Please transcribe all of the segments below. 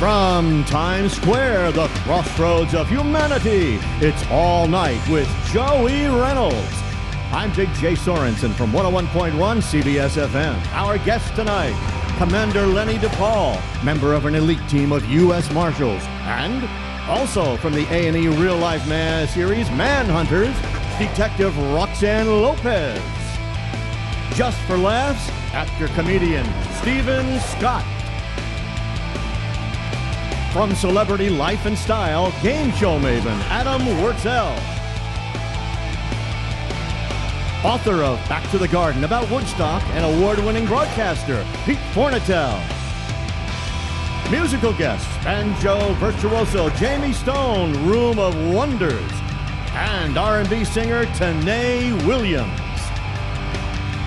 From Times Square, the crossroads of humanity, it's All Night with Joey Reynolds. I'm Big J Sorensen from 101.1 CBS FM. Our guest tonight, Commander Lenny DePaul, member of an elite team of U.S. Marshals, and also from the A&E Real Life Man series Manhunters, Detective Roxanne Lopez. Just for laughs, actor-comedian Stephen Scott. From Celebrity Life and Style, game show maven Adam Wurtzel. Author of Back to the Garden about Woodstock and award-winning broadcaster Pete Fornatale. Musical guests, banjo virtuoso Jamie Stone, Room of Wonders, and R&B singer Tanae Williams.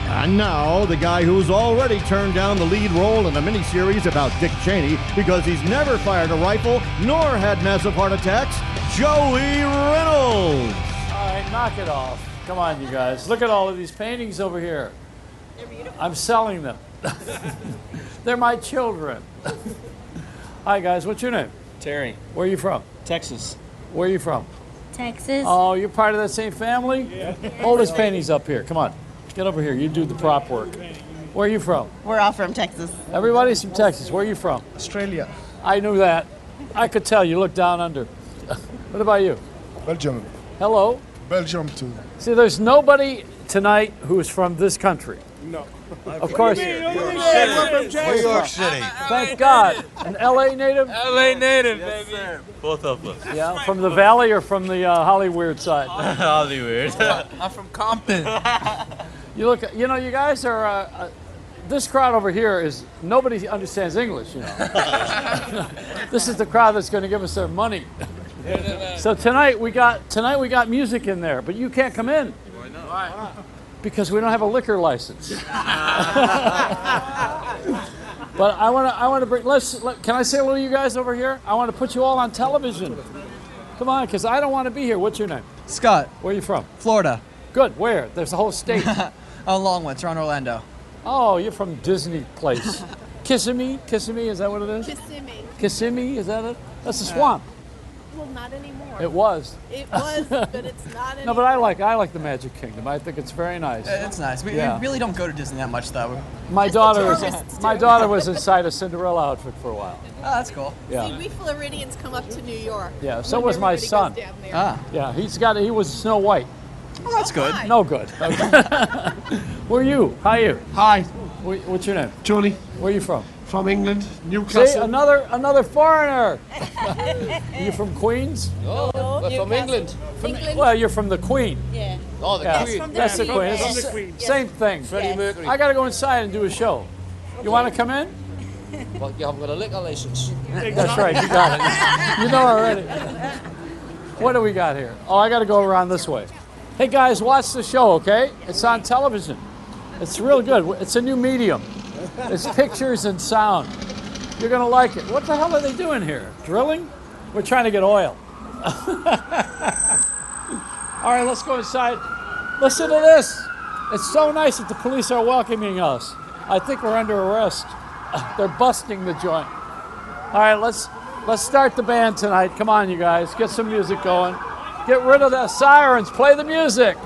And now, the guy who's already turned down the lead role in a miniseries about Dick Cheney because he's never fired a rifle nor had massive heart attacks, Joey Reynolds. All right, knock it off. Come on, you guys. Look at all of these paintings over here. They're beautiful. I'm selling them. They're my children. Hi, guys. What's your name? Terry. Where are you from? Texas. Where are you from? Texas. Oh, you're part of that same family? Yeah. Hold his paintings up here. Come on. Get over here. You do the prop work. Where are you from? We're all from Texas. Everybody's from Texas. Where are you from? Australia. I knew that. I could tell. You look down under. What about you? Belgium. Hello. Belgium too. See, there's nobody tonight who is from this country. No. Of course. We're from New York City. Thank God. An LA native? LA native, baby. Both of us. Yeah, from the Valley or from the Hollywood side? Hollywood. I'm from Compton. You look, you know, you guys are, this crowd over here is, nobody understands English, you know. This is the crowd that's going to give us their money. So tonight we got music in there, but you can't come in. Why not? Because we don't have a liquor license. But I want to bring. Can I say hello to you guys over here? I want to put you all on television. Come on, because I don't want to be here. What's your name? Scott. Where are you from? Florida. Good. Where? There's a whole state. Oh, Longwood, around Orlando. Oh, you're from Disney place. Kissimmee? Kissimmee, is that what it is? Kissimmee. Kissimmee, is that it? That's a swamp. Well, not anymore. It was. It was, but it's not anymore. No, but I like the Magic Kingdom. I think it's very nice. It's nice. We really don't go to Disney that much, though. My daughter was inside a Cinderella outfit for a while. Oh, that's cool. Yeah. See, we Floridians come up to New York. Yeah, so when was my everybody son. goes down there. Ah, Yeah, he was Snow White. well, that's good. Hi. No good. Where are you? How are you? Hi, What's your name? Johnny Where are you from? from England, Newcastle. See, another foreigner. You from Queens? No, From England. England. Well, you're from the Queen. Yeah. Oh, the Yeah, Queen. from the that's the Queen. Queen. Yes. It's the Yes. same thing. Freddie Yes. Mercury. I got to go inside and do a show. You want to come in? Well, you haven't got a liquor license. That's right. You got it. You know already. What do we got here? Oh, I got to go around this way. Hey guys, watch the show, okay? It's on television. It's real good. It's a new medium. It's pictures and sound. You're gonna like it. What the hell are they doing here? Drilling? We're trying to get oil. All right, let's go inside. Listen to this. It's so nice that the police are welcoming us. I think we're under arrest. They're busting the joint. All right, let's start the band tonight. Come on, you guys. Get some music going. Get rid of the sirens. Play the music.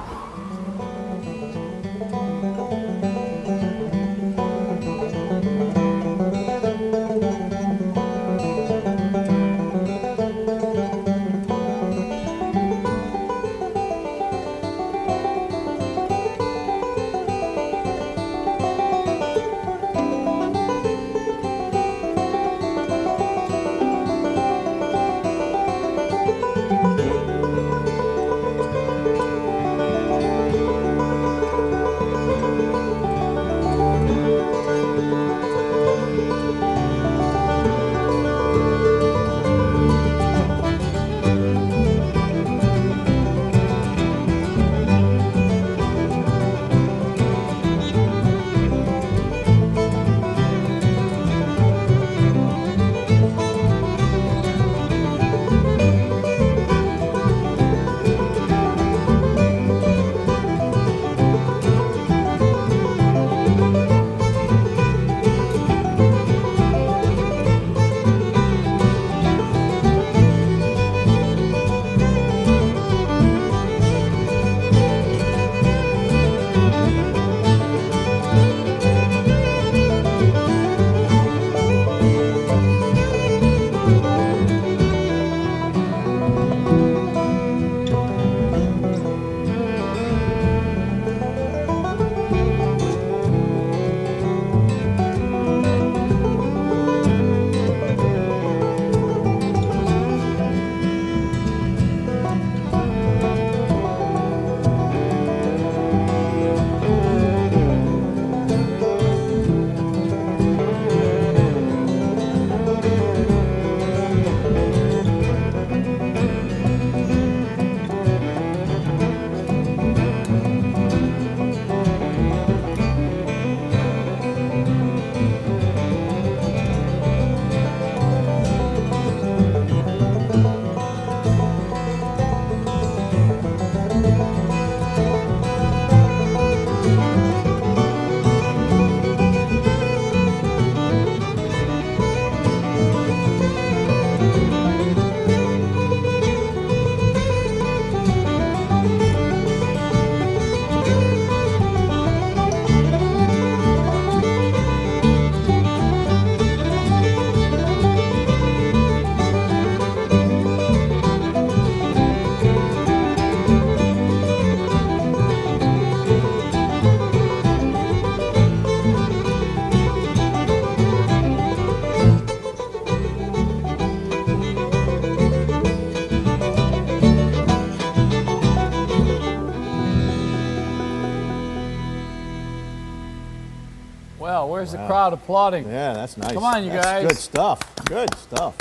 Well, where's the crowd applauding? Yeah, that's nice. Come on, you That's guys. Good stuff. Good stuff.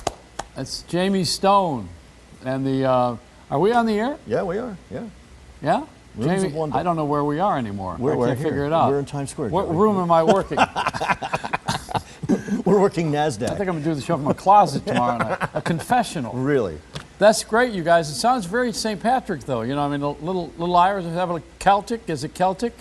That's Jamie Stone. And the, are we on the air? Yeah, we are. Yeah. Yeah? Rooms of Jamie, wonder. I don't know where we are anymore. We're I can't here. figure it out. We're in Times Square. What Joey. room am I working? We're working Nasdaq. I think I'm going to do the show from a closet tomorrow night. A confessional. Really? That's great, you guys. It sounds very St. Patrick, though. You know, I mean, little Irish have a Celtic. Is it Celtic?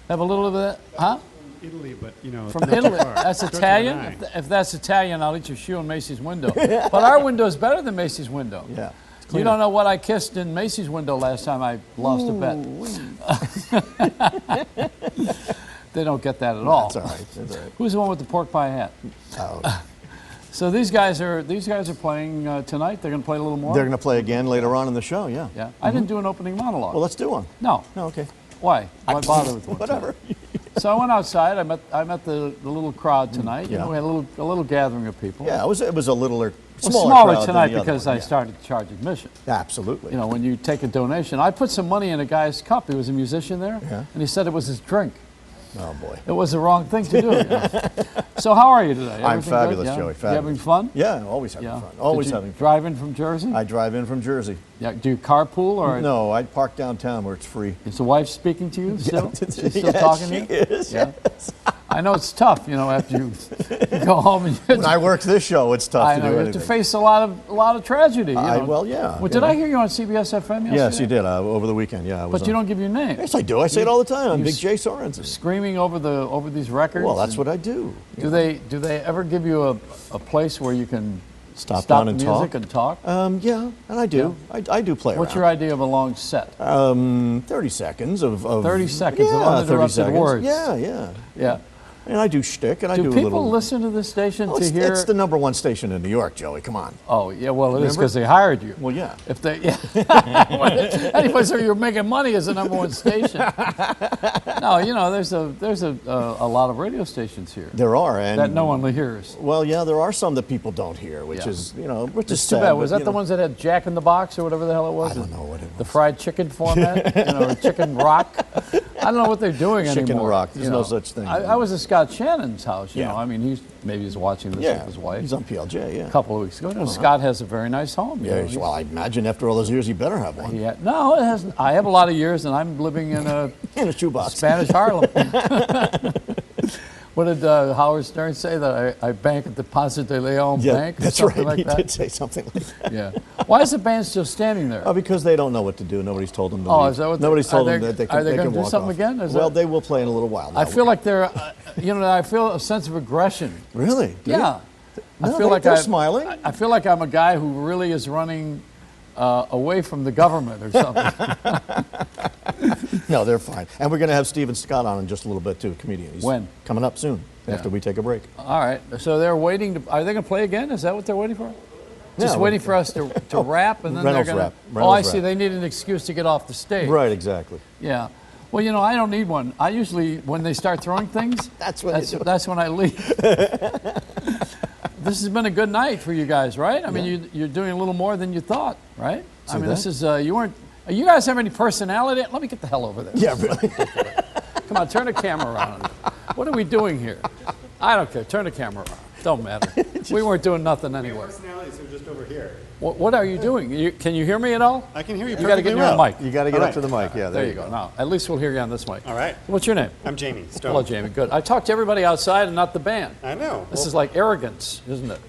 Have a little of that, huh? Italy, but you know. From Italy. That's Don't you Italian? deny. If that's Italian, I'll eat your shoe in Macy's window. But our window is better than Macy's window. Yeah. You don't know what I kissed in Macy's window last time I lost a bet. They don't get that at all. That's all right. That's all right. Who's the one with the pork pie hat? Oh. So these guys are playing tonight. They're going to play a little more. They're going to play again later on in the show. Yeah. Yeah. I didn't do an opening monologue. Well, let's do one. No. No. Okay. Why? Why bother with one? Whatever. So I went outside. I met the little crowd tonight. You Yeah. know, we had a little gathering of people. Yeah. It was a littler, Well, smaller, smaller crowd tonight than the other because one. I Yeah. started to charge admission. Absolutely. You know, when you take a donation, I put some money in a guy's cup. He was a musician there, Yeah. and he said it was his drink. Oh boy. It was the wrong thing to do. You know? So how are you today? I'm Everything fabulous, good? Yeah? Joey. You Fabulous. having fun? Yeah. Always having Yeah. fun. Always Did you having fun. drive in from Jersey? I drive in from Jersey. Yeah. Do you carpool or No, I park downtown where it's free. is the wife speaking to you still? She's still Yeah, talking she to you? is. Yeah. I know it's tough, you know, after you go home and you When I work this show, it's tough I to know do you have anything. to face a lot of tragedy. You know. Well, yeah. Well, did I hear you on CBS FM yesterday? Yes, you did over the weekend. Yeah. I was But you on. don't give your name. Yes, I do. I say it all the time. I'm you Big J Sorensen. Screaming over these records. Well, that's what I do. Do they ever give you a place where you can Stop stop down and music talk? and talk? Yeah, and I do. I do play What's around. your idea of a long set? 30 seconds of 30 seconds of yeah, 30 uninterrupted seconds. words. Yeah, yeah. Yeah. And I do shtick, and I Do do a people little. listen to this station Oh, to it's, hear? it's the #1 station in New York, Joey. Come on. Oh yeah, well it is Remember? because they hired you. Well, yeah. If they, yeah. Any place where you're making money is the #1 station. No, you know, there's a lot of radio stations here There are, and that no one hears. Well, yeah, there are some that people don't hear, which Yeah. is which It's is too sad, bad. Was but, that the know, ones that had Jack in the Box or whatever the hell it was? I don't know what it The was. fried chicken format, or chicken rock. I don't know what they're doing Chicken anymore. rock. There's you no know. such thing. I was at Scott Shannon's house. You Yeah. know, I mean, maybe he's watching this Yeah, with his wife. he's on PLJ. Yeah. A couple of weeks ago. And Scott has a very nice home. you know. Yeah. Well, I imagine after all those years, he better have one No, it hasn't. I have a lot of years, and I'm living in a in a shoebox. Spanish Harlem. What did Howard Stern say? That I bank at the Ponce de Leon Yeah, Bank? Or that's something right. Like He that? did say something like that. Yeah. Why is the band still standing there? Oh, because they don't know what to do. Nobody's told them to Oh, leave. is that what Nobody's are told they- them that they can, are they they gonna can do walk something off. again? Is Well, that- they will play in a little while. I now. feel like they're, I feel a sense of aggression. Really? Do you? Yeah. No, I feel like they're smiling. I feel like I'm a guy who really is running away from the government or something. No, they're fine. And we're going to have Steven Scott on in just a little bit too, comedian. He's When? Coming up soon, after we take a break. All right. So they're waiting to. Are they going to play again? Is that what they're waiting for? Just Yeah, waiting for us to wrap, and then Reynolds they're going rap. to. Oh, I Reynolds see. rap. They need an excuse to get off the stage. Right, exactly. Yeah. Well, you know, I don't need one. I usually, when they start throwing things, That's when they do it. that's when I leave. This has been a good night for you guys, right? I mean, you're doing a little more than you thought, right? I mean, that? this is you weren't. You guys have any personality? Let me get the hell over there. Yeah, really. Come on, turn the camera around. What are we doing here? I don't care. Turn the camera around. Don't matter. We weren't doing nothing anyway. Personalities are just over here. What are you doing? Can you hear me at all? I can hear you You got to get perfectly near the well. mic. You got to get All up to the mic. Yeah, There you go. Now, at least we'll hear you on this mic. All right. What's your name? I'm Jamie Stone. Hello, Jamie. Good. I talked to everybody outside and not the band. I know. This is like arrogance, isn't it?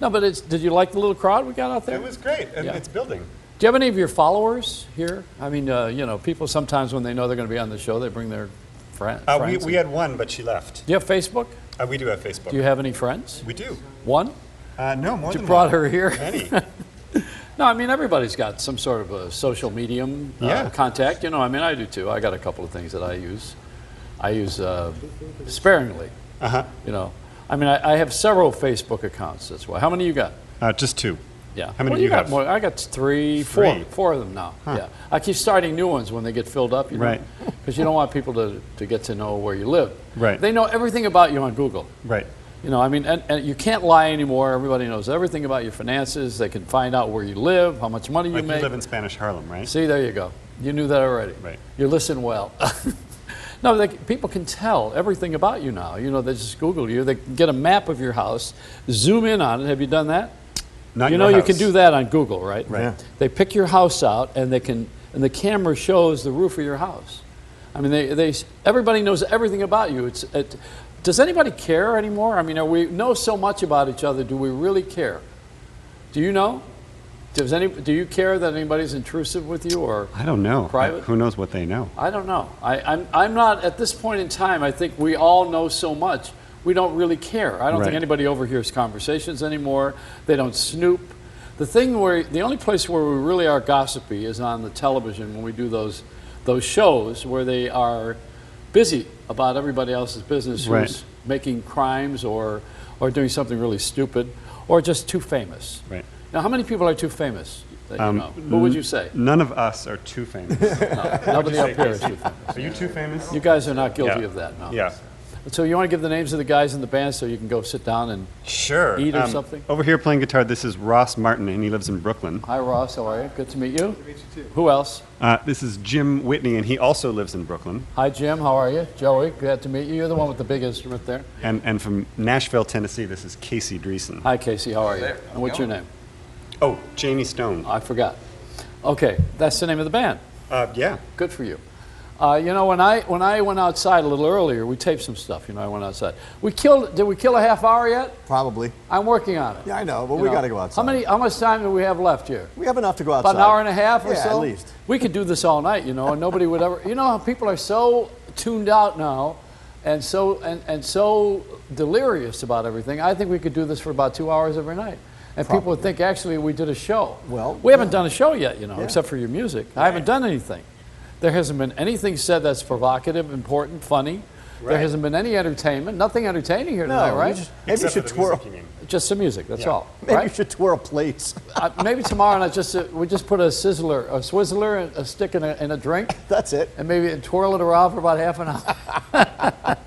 No, but did you like the little crowd we got out there? It was great, and Yeah. it's building. Do you have any of your followers here? I mean, you know, people sometimes when they know they're going to be on the show, they bring their friends. We had one, but she left. Do you have Facebook? We do have Facebook. Do you have any friends? We do. One? No, more You than brought one. her here? Many. No, I mean, everybody's got some sort of a social medium Yeah. contact. You know, I mean, I do too. I got a couple of things that I use. I use sparingly. Uh-huh. You know, I mean, I have several Facebook accounts. That's why. How many you got? Just two. Yeah. How many Well, do you got have? more. I got Three. four of them now. Yeah. I keep starting new ones when they get filled up. You know? Right. Because you don't want people to get to know where you live. Right. They know everything about you on Google. Right. You know, I mean, and you can't lie anymore. Everybody knows everything about your finances. They can find out where you live, how much money you Like make. you live in Spanish Harlem, right? See, there you go. You knew that already. Right. You listen well. No, people can tell everything about you now. You know, they just Google you. They can get a map of your house, zoom in on it. Have you done that? Not You your know, you house. can do that on Google, right? Right. Yeah. They pick your house out, and the camera shows the roof of your house. I mean, everybody knows everything about you. Does anybody care anymore? I mean, we know so much about each other. Do we really care? Do you know? Do you care that anybody's intrusive with you or I don't know. private? Who knows what they know? I don't know. I'm not, at this point in time, I think we all know so much, we don't really care. I don't think Right. anybody overhears conversations anymore. They don't snoop. The only place where we really are gossipy is on the television when we do those shows where they are busy about everybody else's business Right. who's making crimes or doing something really stupid or just too famous. Right. Now, how many people are too famous that you know? Who would you say? None of us are too famous. Nobody up here is too famous. Are you too famous? You guys are not guilty Yeah. of that, no. Yeah. So you want to give the names of the guys in the band so you can go sit down and Sure. eat or something? Over here playing guitar, this is Ross Martin, and he lives in Brooklyn. Hi, Ross. How are you? Good to meet you. Good to meet you, too. Who else? This is Jim Whitney, and he also lives in Brooklyn. Hi, Jim. How are you? Joey, glad to meet you. You're the one with the big instrument there. And from Nashville, Tennessee, this is Casey Dreesen. Hi, Casey. How are you? And what's your name? Oh, Jamie Stone. I forgot. Okay, that's the name of the band. Yeah. Good for you. You know, when I went outside a little earlier, we taped some stuff. You know, I went outside. Did we kill a half hour yet? Probably. I'm working on it. Yeah, I know, but You we know. got to go outside. How much time do we have left here? We have enough to go outside. About an hour and a half or Yeah, so? at least. We could do this all night, you know, and nobody would ever. You know how people are so tuned out now and so delirious about everything. I think we could do this for about 2 hours every night. And people would think actually we did a show. Well, we haven't done a show yet, you know, Yeah. except for your music. I haven't done anything. There hasn't been anything said that's provocative, important, funny. There hasn't been any entertainment. Nothing entertaining here tonight, right? Maybe you should twirl. Just some music, that's all. Maybe right? you should twirl plates. Maybe tomorrow night we just put a swizzler, a stick in a drink. That's it. And maybe twirl it around for about half an hour.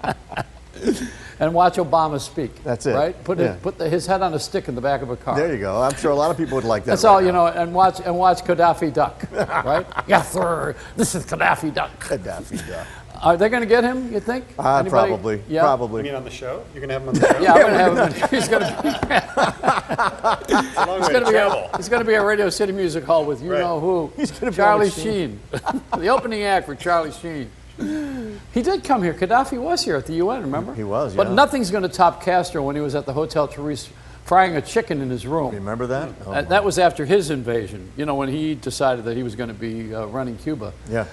And watch Obama speak. That's it. Right? Put his head on a stick in the back of a car. There you go. I'm sure a lot of people would like that. That's right all, now. you know, and watch Gaddafi duck. Right? Yes, sir. This is Gaddafi duck. Gaddafi duck. Are they going to get him, you think? Anybody? Probably. Yeah? You Probably. mean on the show? You're going to have him on the show? Yeah, I'm going to have him. He's going to be. It's a long way to travel. It's going to be a Radio City Music Hall with you Right. know who. He's gonna be Charlie on the Sheen. The opening act for Charlie Sheen. He did come here. Gaddafi was here at the UN, remember? He was, But yeah. nothing's going to top Castro when he was at the Hotel Therese frying a chicken in his room. Remember that? Oh, That was after his invasion, you know, when he decided that he was going to be running Cuba. yeah.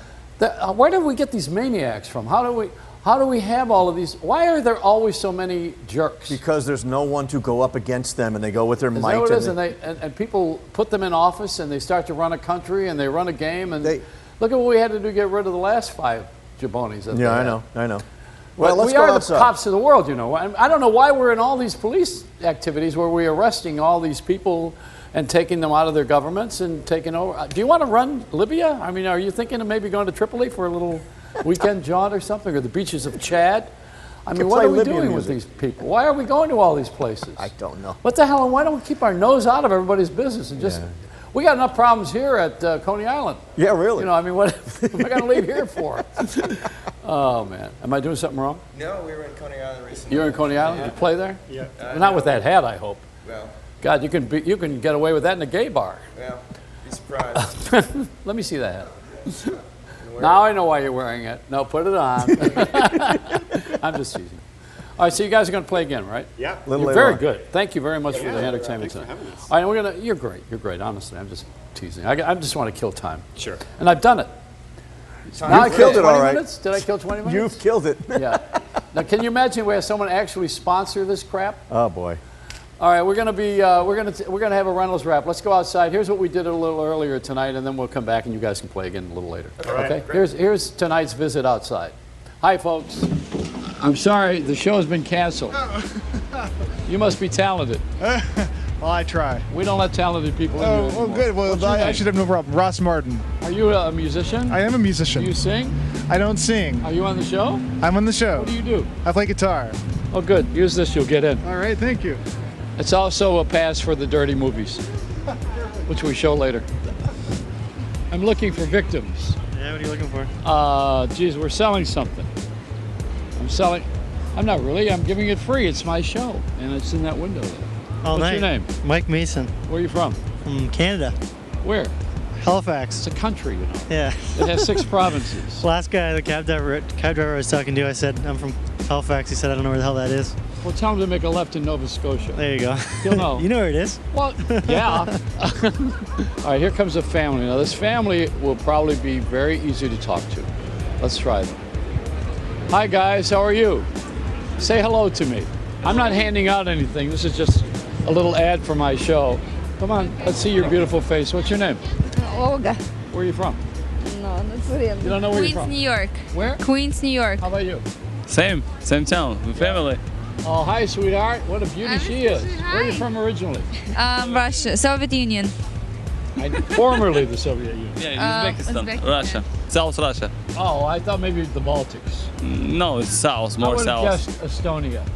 Where do we get these maniacs from? How do we have all of these? Why are there always so many jerks? Because there's no one to go up against them, and they go with their Is might. that what it is? and And people put them in office, and they start to run a country, and they run a game, and They- look at what we had to do to get rid of the last 5 jabonis. that they yeah, I had. know. Well, Well, let's we go are outside. the cops of the world, you know. I don't know why we're in all these police activities where we're arresting all these people and taking them out of their governments and taking over. Do you want to run Libya? I mean, are you thinking of maybe going to Tripoli for a little weekend jaunt or something, or the beaches of Chad? I mean, what play are we Libyan doing with music. these people? Why are we going to all these places? I don't know. What the hell? And why don't we keep our nose out of everybody's business and just? We got enough problems here at Coney Island. Yeah, really. You know, I mean, what am I going to leave here for? Oh man, am I doing something wrong? No, we were in Coney Island recently. You're in Coney Island. You play there? Yeah. Well, not with that hat, I hope. Well, God, you can get away with that in a gay bar. be surprised. Let me see that hat. Now I know why you're wearing it. No, put it on. I'm just teasing. All right, so you guys are going to play again, right? Yeah. Little You're later very on. good. Thank you very much for the entertainment Thanks for tonight. having us. All right, we're gonna. You're great. You're great. Honestly, I'm just teasing. I just want to kill time. Sure. And I've done it. Now I killed killed it, 20 all right. minutes. Did I kill 20 minutes? You've killed it. Yeah. Now, can you imagine we have someone actually sponsor this crap? Oh boy. All right, we're gonna have a Reynolds rap. Let's go outside. Here's what we did a little earlier tonight, and then we'll come back and you guys can play again a little later. Okay. Here's tonight's visit outside. Hi, folks. I'm sorry, the show has been canceled. You must be talented. Well, I try. We don't let talented people in here Oh, anymore. good. Well, What's your I name? should have no problem. Ross Martin. Are you a musician? I am a Do musician. you sing? I don't sing. Are you on the show? I'm on the show. What do you do? I play guitar. Oh, good. Use this, you'll get in. All right, thank you. It's also a pass for the dirty movies, which we show later. I'm looking for victims. Yeah, what are you looking for? Geez, we're selling something. I'm selling. I'm not really. I'm giving it free. It's my show, and it's in that window there. All What's night. your name? Mike Mason. Where are you from? From Canada. Where? Halifax. It's a country, you know. Yeah. It has 6 provinces. Last guy, the cab driver I was talking to, I said, I'm from Halifax. He said, I don't know where the hell that is. Well, tell him to make a left in Nova Scotia. There you go. He'll know. You know where it is. Well, yeah. All right, here comes a family. Now, this family will probably be very easy to talk to. Let's try them. Hi, guys. How are you? Say hello to me. I'm not handing out anything. This is just a little ad for my show. Come on, let's see your beautiful face. What's your name? Olga. Where are you from? No, not really. You don't know where Queens, you're from? New York. Where? Queens, New York. How about you? Same town, with family. Oh, hi, sweetheart. What a beauty she is. Hi. Where are you from originally? Russia, Soviet Union. Formerly the Soviet Union. Yeah, Uzbekistan, Uzbekistan. Russia, South Russia. Oh, I thought maybe the Baltics. No, it's south, I more would have south. guessed Estonia.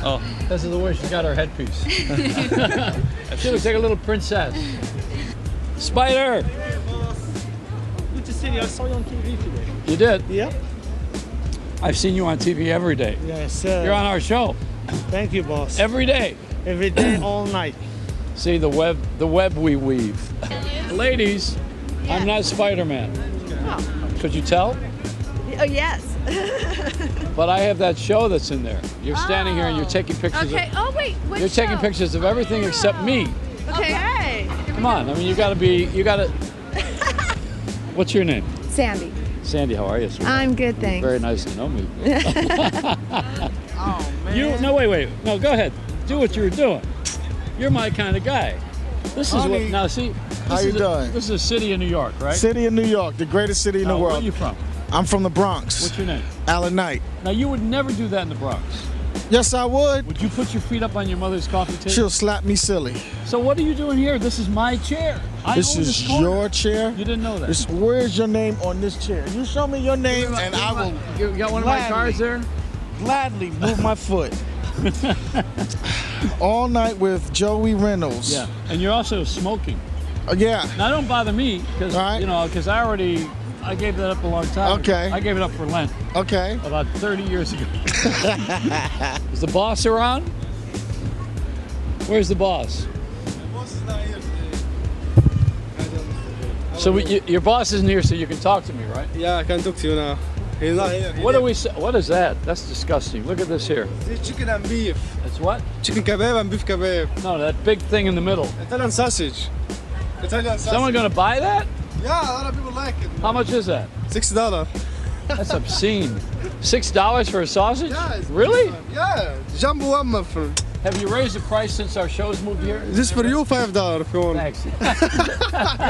Oh, This is the way she's got her headpiece. She looks like a little princess. Spider! Good to see you. I saw you on TV today. You did? Yeah. I've seen you on TV every day. Yes, You're on our show Thank you, boss. every day. Every day, all night. See the web we weave. Ladies, I'm not Spider-Man. Could you tell? Oh, yes. But I have that show that's in there. You're standing here and you're taking pictures. Okay. Oh wait, what You're taking show? pictures of everything except me. Okay. Come on. I mean, you gotta. What's your name? Sandy. Sandy. How are you? sweetheart? I'm good, thanks. Very nice to know me. Oh man. No, wait. No, go ahead. Do what you were doing. You're my kind of guy. This is what. Now, see. How you doing? This is a city in New York, right? City of New York, the greatest city in the Where world. are you from? I'm from the Bronx. What's your name? AllNight. Now, you would never do that in the Bronx. Yes, I would. Would you put your feet up on your mother's coffee table? She'll slap me silly. So what are you doing here? This is my chair. This is your chair. You didn't know that. Where's your name on this chair? You show me your name and I will You got one of my cards there? gladly move my foot. All night with Joey Reynolds. Yeah. And you're also smoking. Yeah. Now, don't bother me because Right. because I gave that up a long time ago. Okay. I gave it up for Lent Okay. about 30 years ago. Is the boss around? Where's the boss? So your boss isn't here, so you can talk to me, right? Yeah, I can talk to you now. He's not here. What do we say? What is that? That's disgusting. Look at this here. This is chicken and beef. It's what? Chicken kebab and beef kebab. No, that big thing in the middle. Italian sausage. Italian sausage. Someone gonna buy that? Yeah, a lot of people like it. How much is that? $6. That's obscene. $6 for a sausage? Yeah, it's Really? Yeah, jumbo one, my friend. Have you raised the price since our show's moved here? This for you, $5 if you want. Thanks.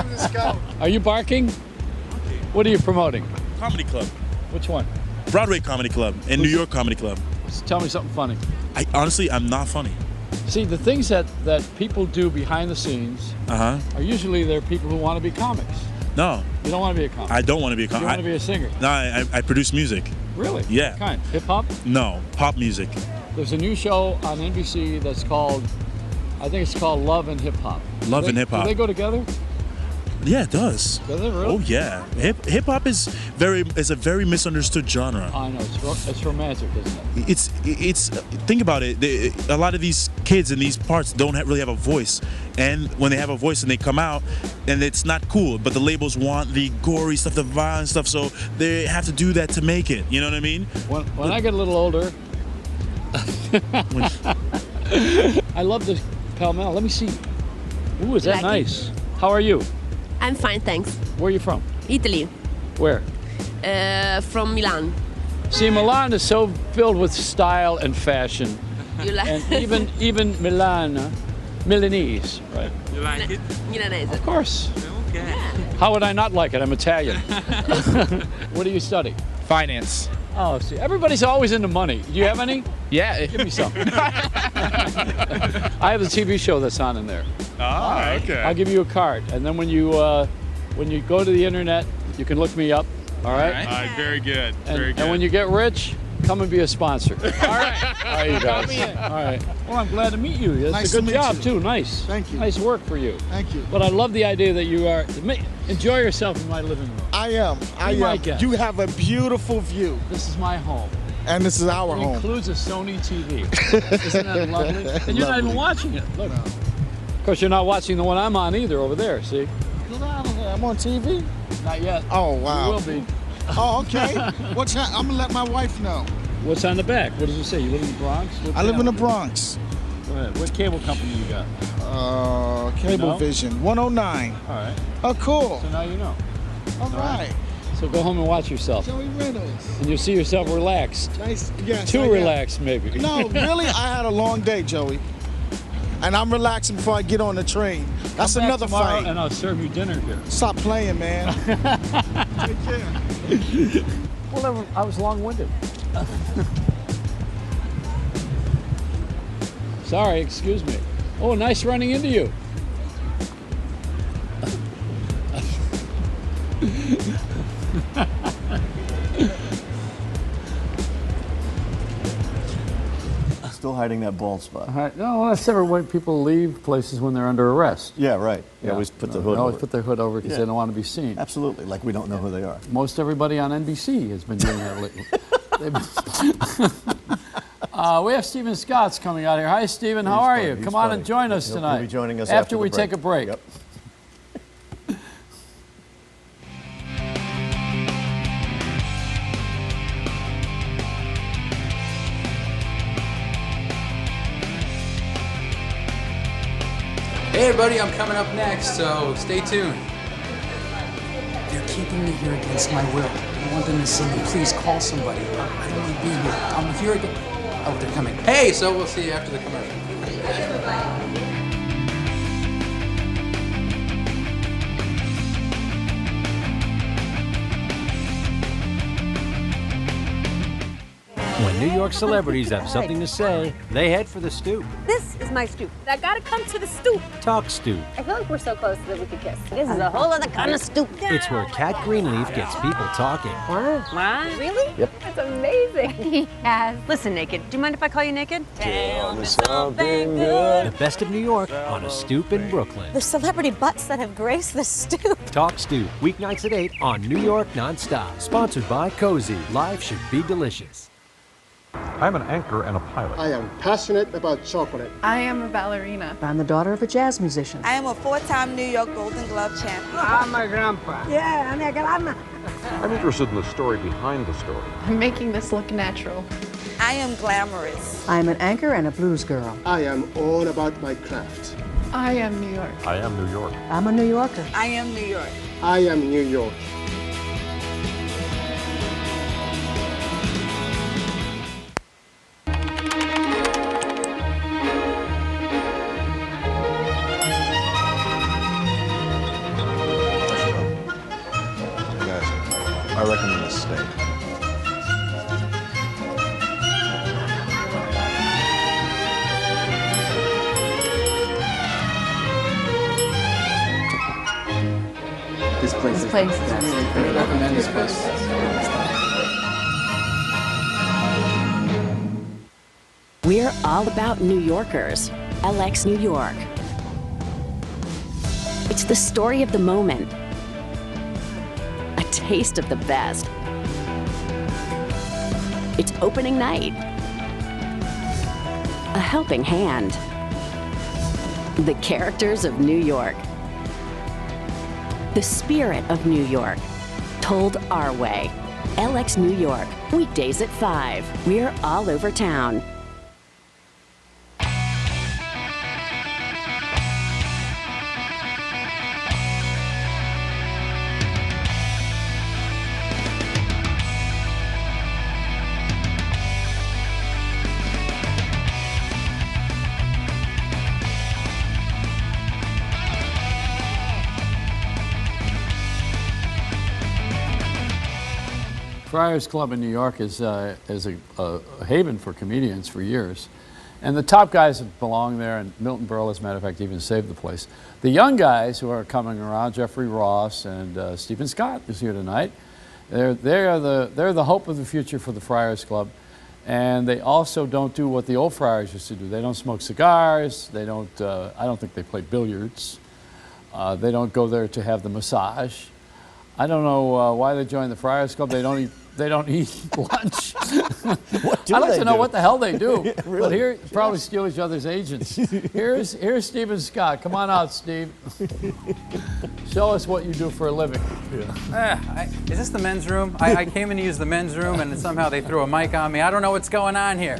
Discount. Are you barking? What are you promoting? Comedy Club. Which one? Broadway Comedy Club and New York Comedy Club. Tell me something funny. I'm not funny. See, the things that people do behind the scenes are usually they're people who want to be comics. No. You don't want to be a comic. I don't want to be a comic. You want to be a singer. No, I produce music. Really? Yeah. What kind? Hip hop? No, pop music. There's a new show on NBC that's called, I think it's called Love and Hip Hop. Love and Hip Hop. Do they go together? Yeah, it does. Does it really? Oh yeah. Hip hop is a very misunderstood genre. I know, it's romantic, isn't it? It's think about it. A lot of these kids in these parts don't really have a voice, and when they have a voice and they come out, and it's not cool. But the labels want the gory stuff, the violent stuff, so they have to do that to make it. You know what I mean? When I get a little older, I love this Pall Mall. Let me see. Ooh, is that Like it? nice? How are you? I'm fine, thanks. Where are you from? Italy. Where? From Milan. See, Milan is so filled with style and fashion, You like and even Milanese, right? You like it? Milanese. Of course. Okay. How would I not like it? I'm Italian. What do you study? Finance. Oh, see, everybody's always into money. Do you have any? Yeah. Give me some. I have the TV show that's on in there. Ah, okay. I'll give you a card, and then when you go to the internet, you can look me up. All right. All right, very good. And when you get rich, come and be a sponsor. All right. All right, you guys. All right. Well, I'm glad to meet you. That's Nice a good to meet job you. too. Nice. Thank you. Nice work for you. Thank you. But I love the idea that you are enjoy yourself in my living room. I am. Be my guest. You have a beautiful view. This is my home. And this is our It home. includes a Sony TV. Isn't that lovely? And you're not even watching it. Look. Of course, you're not watching the one I'm on either over there, see? I'm on TV? Not yet. Oh, wow. You will be. Oh, okay. I'm going to let my wife know. What's on the back? What does it say? You live in the Bronx? What I live in the channel? Bronx. Go ahead. What cable company you got? Cablevision, 109. All right. Oh, cool. So now you know. All right. So go home and watch yourself. Joey Reynolds. And you'll see yourself relaxed. Nice. Yes. Too I am. relaxed, maybe. No, really, I had a long day, Joey. And I'm relaxing before I get on the train. That's Come back another tomorrow fight. and I'll serve you dinner here. Stop playing, man. Take care. Well, I was long-winded. Sorry, excuse me. Oh, nice running into you. Still hiding that bald spot. All right. No, that's never when people leave places when they're under arrest. Yeah, right. They always put the hood They always over. put their hood over because Yeah. they don't want to be seen. Absolutely, like we don't know who they are. Most everybody on NBC has been doing that lately. We have Stephen Scott's coming out here. Hi, Stephen. How are you? He's Come on funny. and join us He'll tonight. be joining us after the we take a break. Yep. Hey everybody, I'm coming up next, so stay tuned. They're keeping me here against my will. I want them to see me. Please call somebody. I don't want to be here. I'm here again. Oh, they're coming. Hey, so we'll see you after the commercial. When New York celebrities have something to say, they head for the stoop. This is my stoop. I gotta come to the stoop. Talk Stoop. I feel like we're so close that we could kiss. This is a whole other kind of stoop. It's where Kat Greenleaf gets people talking. What? Really? Yep. That's amazing. Yes. Listen, Naked. Do you mind if I call you Naked? Tell me something good. The best of New York on a stoop in Brooklyn. The celebrity butts that have graced the stoop. Talk Stoop, weeknights at 8 on New York Nonstop. Sponsored by Cozy. Life should be delicious. I'm an anchor and a pilot. I am passionate about chocolate. I am a ballerina. I'm the daughter of a jazz musician. I am a four-time New York Golden Glove champion. I'm my grandpa. Yeah, I'm a grandma. I'm interested in the story behind the story. I'm making this look natural. I am glamorous. I'm an anchor and a blues girl. I am all about my craft. I am New York. I am New York. I'm a New Yorker. I am New York. I am New York. I recommend a steak. This place is really I recommend this place. We're all about New Yorkers. LX New York. It's the story of the moment. A taste of the best. It's opening night. A helping hand. The characters of New York. The spirit of New York. Told our way. LX New York. Weekdays at 5. We're all over town. Friars Club in New York is a haven for comedians for years. And the top guys have belonged there, and Milton Berle, as a matter of fact, even saved the place. The young guys who are coming around, Jeffrey Ross and Stephen Scott is here tonight. They're the hope of the future for the Friars Club. And they also don't do what the old Friars used to do. They don't smoke cigars. They don't, I don't think they play billiards. They don't go there to have the massage. I don't know why they joined the Friars Club. They don't eat They don't eat lunch. What do I'd like they to know do? what the hell they do. Yeah, But really. here, probably steal each other's agents. Here's Steve and Scott. Come on out, Steve. Show us what you do for a living. Is this the men's room? I came in to use the men's room, and somehow they threw a mic on me. I don't know what's going on here.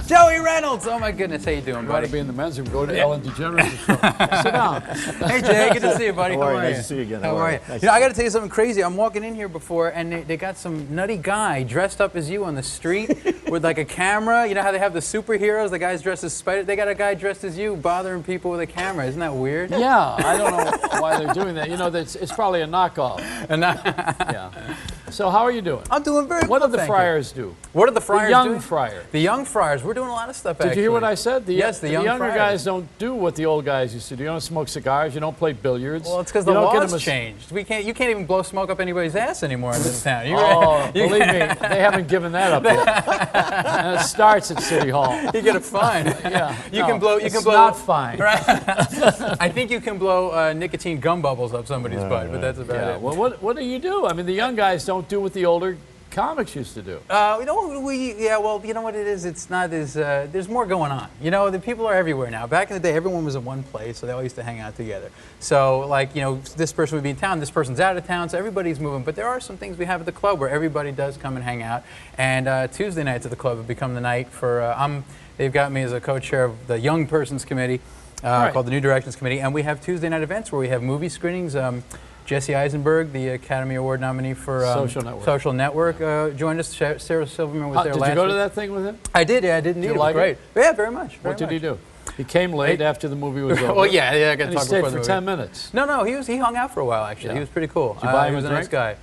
Joey Reynolds! Oh my goodness, how you doing, You want buddy? to be in the men's room, go to Ellen DeGeneres' show. Sit down. Hey Jay, good to see you, buddy. How are you? Nice to see you again. How are you? Nice You know, I to got to tell you something crazy. I'm walking in here before, and they got some nutty guy dressed up as you on the street with like a camera. You know how they have the superheroes? The guy's dressed as Spider. They got a guy dressed as you, bothering people with a camera. Isn't that weird? Yeah, I don't know why they're doing that. You know, it's probably a knockoff. Yeah. So how are you doing? I'm doing very What well, do the thank you. friars do? What are the friars The young doing? friar. The young friars. We're doing a lot of stuff. Did you hear what I said? Yes, the young younger friars. guys don't do what the old guys used to do. You don't smoke cigars. You don't play billiards. Well, it's because you the don't get laws them a- changed. You can't even blow smoke up anybody's ass anymore in this town. Believe me, they haven't given that up yet. And it starts at City Hall. You get a fine. Yeah, You can blow. You it's can blow. not fine. Right. I think you can blow nicotine gum bubbles up somebody's butt, but that's about Yeah. it. Well, what do you do? I mean, the young guys don't do what the older comics used to do. You know, well, you know what it is? It's not as, there's more going on. You know, the people are everywhere now. Back in the day, everyone was in one place, so they all used to hang out together. So, like, you know, this person would be in town, this person's out of town, so everybody's moving. But there are some things we have at the club where everybody does come and hang out. And Tuesday nights at the club have become the night for, they've got me as a co-chair of the Young Persons Committee, called the New Directions Committee. And we have Tuesday night events where we have movie screenings. Jesse Eisenberg, the Academy Award nominee for Social Network, joined us. Sarah Silverman was there last week. Did you go to that thing with him? I did, yeah, I did indeed. Did you It was like great. it? Yeah, very much. What did he do? He came late after the movie was over. Well, yeah, I got to and talk he stayed before for the 10 movie. minutes. No, he hung out for a while, actually. Yeah. He was pretty cool. Did you buy him he a was a nice drink?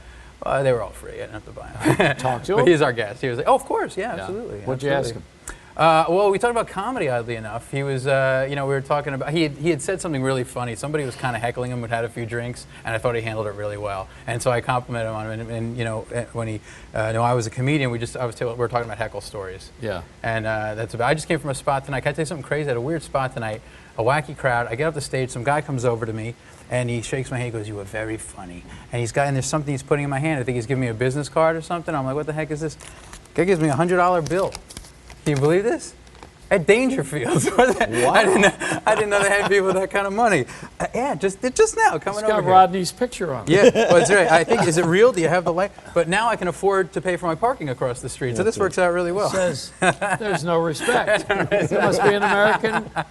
guy. They were all free. I didn't have to buy them. Talk to him? But he's our guest. He was like, oh, of course, yeah, absolutely. What'd you ask him? Well, we talked about comedy, oddly enough. He was, you know, we were talking about, he had said something really funny. Somebody was kind of heckling him, had had a few drinks, and I thought he handled it really well. And so I complimented him on it. And you know, when he knew I was a comedian, we were talking about heckle stories. Yeah. And that's about, I just came from a spot tonight. Can I tell you something crazy? I had a weird spot tonight, a wacky crowd. I get off the stage, some guy comes over to me, and he shakes my hand, he goes, "You were very funny." And there's something he's putting in my hand. I think he's giving me a business card or something. I'm like, what the heck is this? Guy gives me a $100 bill. Can you believe this? At Dangerfield. Wow. I didn't know they had people with that kind of money. Yeah, just now coming It's over got here. Rodney's picture on it. Yeah, well, that's right. I think, is it real? Do you have the light? But now I can afford to pay for my parking across the street, so this works out really well. It says there's no respect. It must be an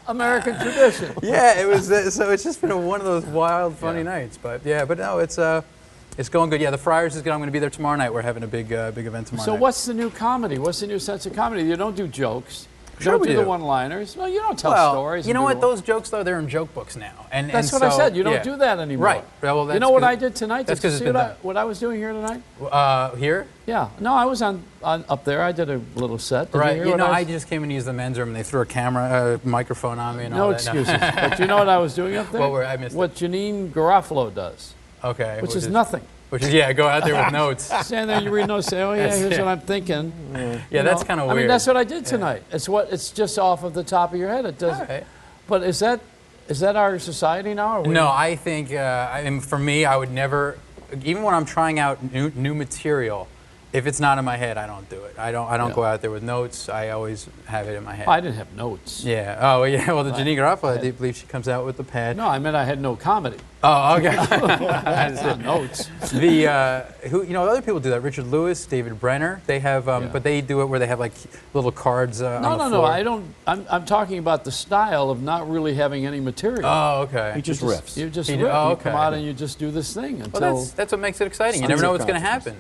American tradition. Yeah, it was. So it's just been one of those wild, funny nights. But yeah, but no, it's going good. Yeah, the Friars is good. I'm going to be there tomorrow night. We're having a big event tomorrow So night. what's the new comedy? What's the new sense of comedy? You don't do jokes. You Sure don't we do the do. one-liners. No, you don't tell Well, stories. you and know do what? the- Those jokes, though, they're in joke books now. And That's and what I so- said. You don't yeah. do that anymore. Right. Well, You that's know what 'cause- I did tonight? That's Did you because see it's been what I was doing here tonight? done. Here? Yeah. No, I was on up there. I did a little set. Did Right. You, hear You what know, I I just came and used the men's room, and they threw a camera, microphone on me, and No all that. excuses. But you know what I was doing up there? I missed what Janine Garofalo does. Okay. Which is nothing. Which is, yeah, go out there with notes. Stand there, you read notes, say, oh yeah, That's- here's yeah. what I'm thinking. Yeah, You that's know? kind of I weird. mean, that's what I did tonight. It's just off of the top of your head. It does. All right. But is that our society now? Or we- No, I think, I mean, for me, I would never, even when I'm trying out new material, if it's not in my head, I don't do it. I don't go out there with notes. I always have it in my head. I didn't have notes. Yeah. Oh, yeah. Well, the Janine Garofalo, I believe she comes out with the pad. No, I meant I had no comedy. Oh, okay. I just had notes. Other people do that. Richard Lewis, David Brenner. They have, but they do it where they have like little cards on the floor. I don't. I'm talking about the style of not really having any material. Oh, okay. He just riffs. You just He- riff. oh, You okay. come out and you just do this thing until. Well, that's what makes it exciting. You never know what's going to happen.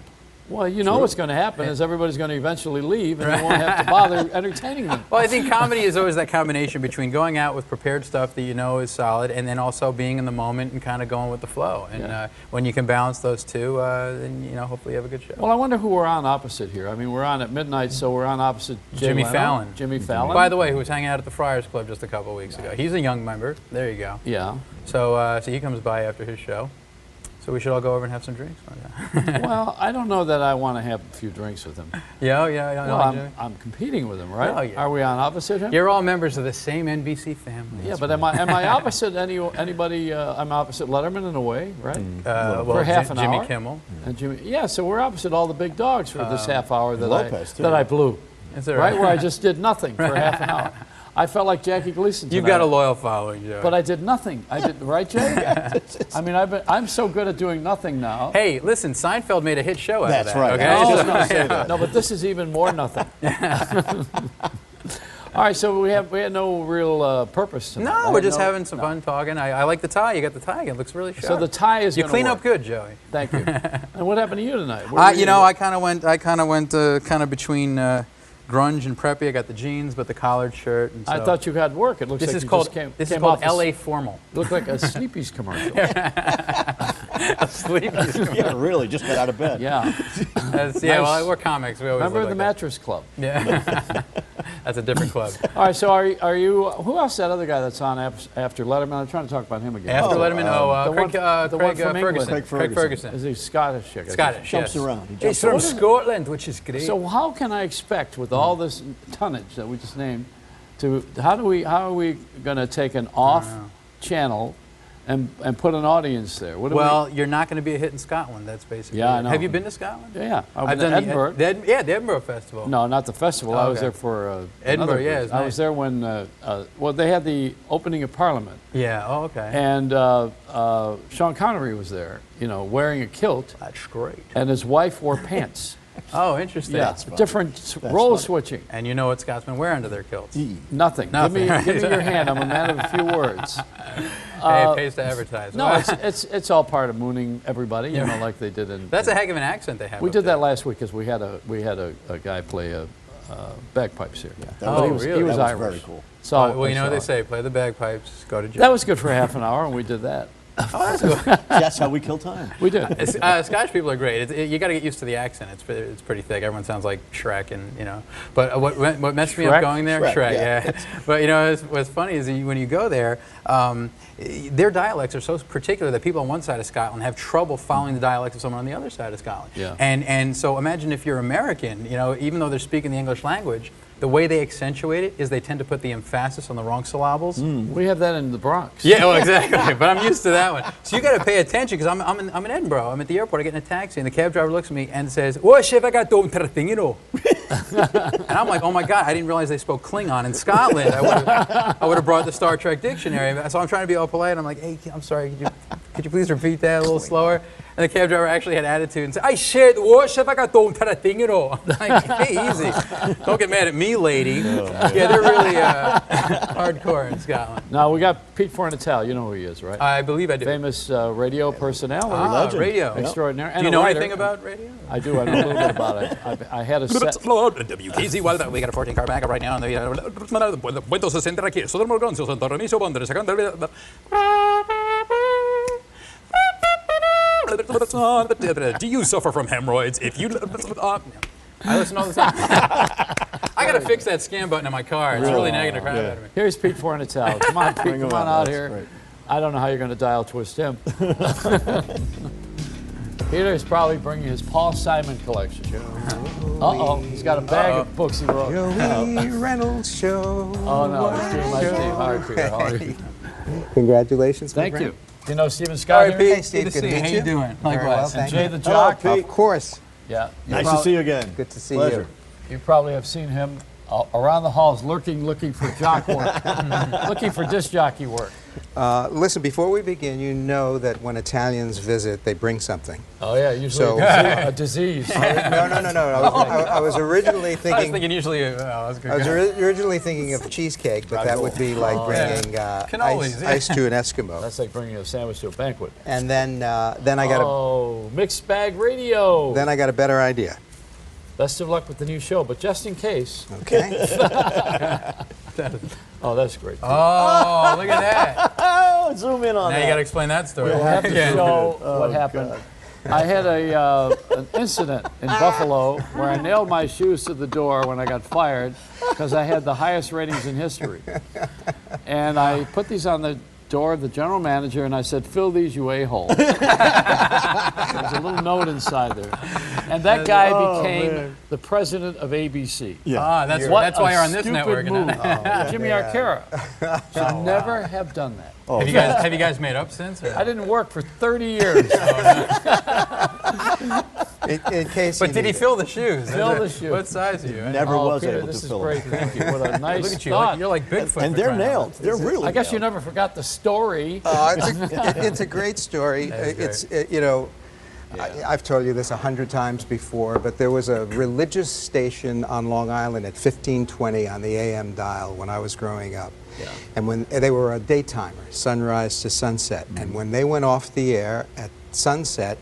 Well, you know what's going to happen is everybody's going to eventually leave, and you won't have to bother entertaining them. Well, I think comedy is always that combination between going out with prepared stuff that you know is solid, and then also being in the moment and kind of going with the flow. And when you can balance those two, then hopefully you have a good show. Well, I wonder who we're on opposite here. I mean, we're on at midnight, so we're on opposite Jimmy Leno. Fallon. Jimmy Fallon. By the way, who was hanging out at the Friars Club just a couple of weeks ago. He's a young member. There you go. Yeah. So he comes by after his show. So we should all go over and have some drinks. Well, I don't know that I want to have a few drinks with him. Yeah. Well, I'm competing with him, right? Oh, yeah. Are we on opposite him? You're all members of the same NBC family. Yeah, but am I opposite anybody? I'm opposite Letterman in a way, right? Well, for half an Jimmy hour. Kimmel. And Jimmy, yeah, so we're opposite all the big dogs for this half hour Lopez, that I blew. Is that right? Where I just did nothing for half an hour. I felt like Jackie Gleason tonight. You've got a loyal following, Joe. But I did nothing. I did right, Jay? I mean, I'm so good at doing nothing now. Hey, listen, Seinfeld made a hit show out of that. That's right. Okay? I was just going to say that. No, but this is even more nothing. All right, so we had no real purpose tonight. No, we're just having some fun talking. I like the tie. You got the tie. It looks really sharp. So the tie is you gonna clean work. up good, Joey. Thank you. And what happened to you tonight? I kind of went between grunge and preppy. I got the jeans, but the collared shirt. And so. I thought you had work. It looks like this you is called just came. This is came called off LA formal. Looked like a Sleepy's commercial. A Sleepy's commercial. Yeah, really, just got out of bed. Yeah. Well, we're comics. We always Remember look the like Mattress Club? Yeah. That's a different club. All right, so are you? Who else? That other guy that's on after Letterman? I'm trying to talk about him again. After Letterman, Craig Ferguson. England. Craig Ferguson. Is he Scottish? Scottish, jumps yes. around. He's from Scotland, which is great. So how can I expect, with all this tonnage that we just named, how are we going to take an off channel and put an audience there? You're not going to be a hit in Scotland. That's basically. Yeah, I know. Have you been to Scotland? Yeah, I've done Edinburgh. the Edinburgh Festival. No, not the festival. I was there for Edinburgh. Yeah, I was there when they had the opening of Parliament. Yeah. Oh, okay. And Sean Connery was there, wearing a kilt. That's great. And his wife wore pants. Oh, interesting. Yeah, different role switching. And you know what Scotsmen wear under their kilts? Nothing. Give me your hand. I'm a man of a few words. Hey, it pays to advertise. No, it's all part of mooning everybody, like they did in. That's a heck of an accent they have. We did that last week because we had a guy play bagpipes here. Yeah, really? He was Irish. Very cool. So well, you know what they say: play the bagpipes, go to jail. That was good for half an hour, and we did that. Oh, that's good. That's how we kill time. We do. Scottish people are great. You got to get used to the accent. It's pretty thick. Everyone sounds like Shrek, and But what messed me up going there? Shrek, yeah. But what's funny is when you go there, their dialects are so particular that people on one side of Scotland have trouble following the dialect of someone on the other side of Scotland. Yeah. And so imagine if you're American, even though they're speaking the English language, the way they accentuate it is they tend to put the emphasis on the wrong syllables. We have that in the Bronx. Yeah, well, exactly. But I'm used to that one. So you got to pay attention because I'm in Edinburgh. I'm at the airport. I get in a taxi, and the cab driver looks at me and says, "Oh, chef, I got done thing, And I'm like, "Oh my God! I didn't realize they spoke Klingon in Scotland. I would have brought the Star Trek dictionary." So I'm trying to be all polite. I'm like, "Hey, I'm sorry. Could you please repeat that a little slower?" And the cab driver actually had attitude and said, "I shared what chef I got done thing, Like, hey, easy. Don't get mad at me, lady. Yeah, they're really hardcore in Scotland. Now we got Pete Fornatale. You know who he is, right? I believe I do. Famous radio personality. Radio. Extraordinary. Do you know anything about radio? I do. I know a little bit about it. I had a set. WKZ, well, we got a 14-car backup right now. Do you suffer from hemorrhoids? If you... I listen all the time. I got to fix that scan button in my car. It's really negative crap out of me. Here's Pete Fornatale. Come on, Pete. Come on out here. Great. I don't know how you're going to dial twist him. Peter's probably bringing his Paul Simon collection. Uh-oh. He's got a bag of books he wrote. Joey Reynolds Show. Oh, no. It's doing my Steve. All right, Peter. How are you? Congratulations. Thank you. Do you know Stephen Scott? All right, Pete. Hey, Steve. Good to meet you. How you doing? Likewise. And Jay the Jock? Hello, of course. Yeah. Nice to see you again. Good to see Pleasure. you. You probably have seen him around the halls looking for jock work, looking for disc jockey work. Listen, before we begin, you know that when Italians visit, they bring something. Oh yeah, usually a disease. No. I was originally thinking. I was thinking usually. I was originally thinking of cheesecake, but that would be like bringing ice to an Eskimo. That's like bringing a sandwich to a banquet. And then I got mixed bag radio. Then I got a better idea. Best of luck with the new show, but just in case. Okay. Oh, that's great. Oh, look at that. Oh, zoom in on that. Now you got to explain that story. We'll have to show what happened. God. I had an incident in Buffalo where I nailed my shoes to the door when I got fired because I had the highest ratings in history. And I put these on the door, the general manager, and I said, "Fill these, you a-hole." There's a little note inside there. And that guy became the president of ABC. Yeah. That's why you're on this network. Move. Jimmy Arcara should never have done that. Have you guys made up since? Or? I didn't work for 30 years. In case but did he fill the shoes? Fill the shoes. What size are you? Never was Peter, able to this is fill great. them. Thank you. What a nice Look at you. thought. You're like Bigfoot. And they're nailed. They're really I guess you nailed. never forgot the story. It's a great story. I've told you this 100 times before, but there was a religious station on Long Island at 1520 on the AM dial when I was growing up. Yeah. And when they were a daytimer, sunrise to sunset. And when they went off the air at sunset,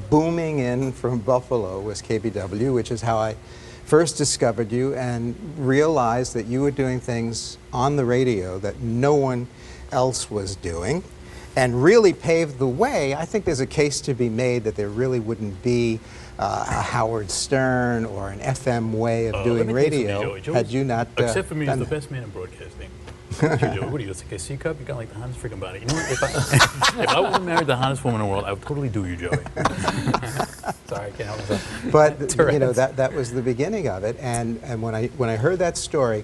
booming in from Buffalo was KBW, which is how I first discovered you and realized that you were doing things on the radio that no one else was doing, and really paved the way. I think there's a case to be made that there really wouldn't be a Howard Stern or an FM way of doing radio had you not Except for me, he's done the that. best man in broadcasting. What are you, like a C cup? You got like the hottest freaking body. You know what? If I would married the hottest woman in the world, I would totally do you, Joey. Sorry, I can't help myself. But you know, that was the beginning of it. And when I heard that story,